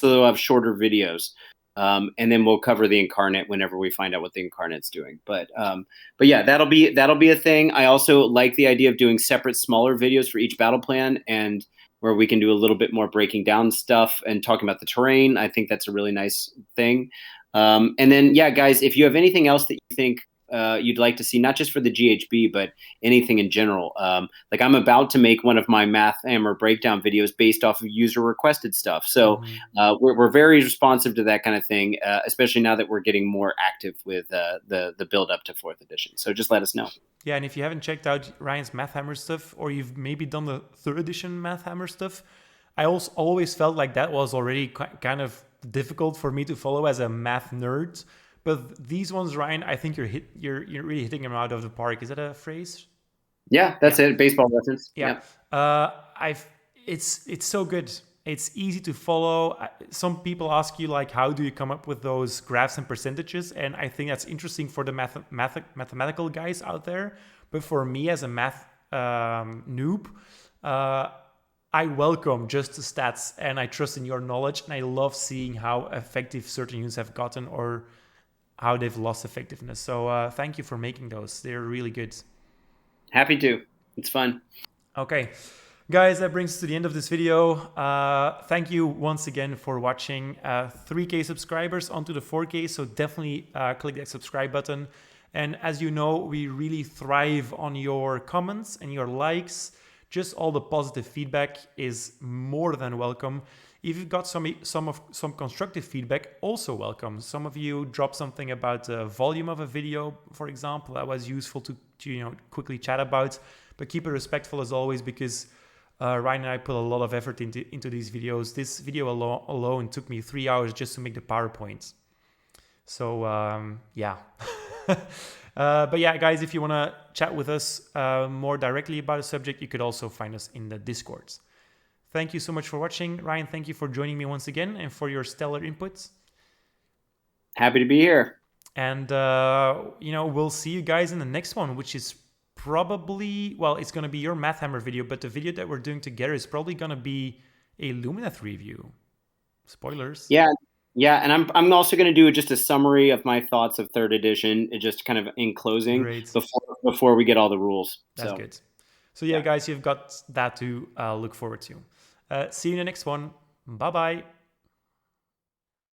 they'll have shorter videos. And then we'll cover the incarnate whenever we find out what the incarnate's doing. But yeah, that'll be a thing. I also like the idea of doing separate, smaller videos for each battle plan, and where we can do a little bit more breaking down stuff and talking about the terrain. I think that's a really nice thing. And then, yeah, guys, if you have anything else that you think you'd like to see, not just for the GHB, but anything in general. Like I'm about to make one of my Math Hammer breakdown videos based off of user requested stuff. So we're very responsive to that kind of thing, especially now that we're getting more active with the build up to 4th edition. So just let us know. Yeah, and if you haven't checked out Ryan's Math Hammer stuff, or you've maybe done the 3rd edition Math Hammer stuff, I also always felt like that was already kind of difficult for me to follow as a math nerd. But these ones, Ryan, I think you're really hitting them out of the park. Is that a phrase? Yeah, that's it. Baseball reference. Yeah. It's so good. It's easy to follow. Some people ask you like, how do you come up with those graphs and percentages? And I think that's interesting for the mathematical guys out there. But for me as a math noob, I welcome just the stats, and I trust in your knowledge, and I love seeing how effective certain units have gotten or how they've lost effectiveness. So thank you for making those. They're really good. Happy to. It's fun. Okay. Guys, that brings us to the end of this video. Thank you once again for watching. 3K subscribers onto the 4K, so definitely click that subscribe button. And as you know, we really thrive on your comments and your likes. Just all the positive feedback is more than welcome. If you've got some constructive feedback, also welcome. Some of you dropped something about the volume of a video, for example. That was useful to quickly chat about. But keep it respectful as always, because Ryan and I put a lot of effort into these videos. This video alone took me 3 hours just to make the PowerPoint. So yeah. But yeah, guys, if you want to chat with us more directly about a subject, you could also find us in the Discords. Thank you so much for watching. Ryan, thank you for joining me once again and for your stellar inputs. Happy to be here. And, we'll see you guys in the next one, which is probably, well, it's going to be your Math Hammer video, but the video that we're doing together is probably going to be a Lumineth review. Spoilers. Yeah, and I'm also going to do just a summary of my thoughts of 3rd edition, just kind of in closing. Great. Before we get all the rules. That's good. So yeah, guys, you've got that to look forward to. See you in the next one. Bye-bye.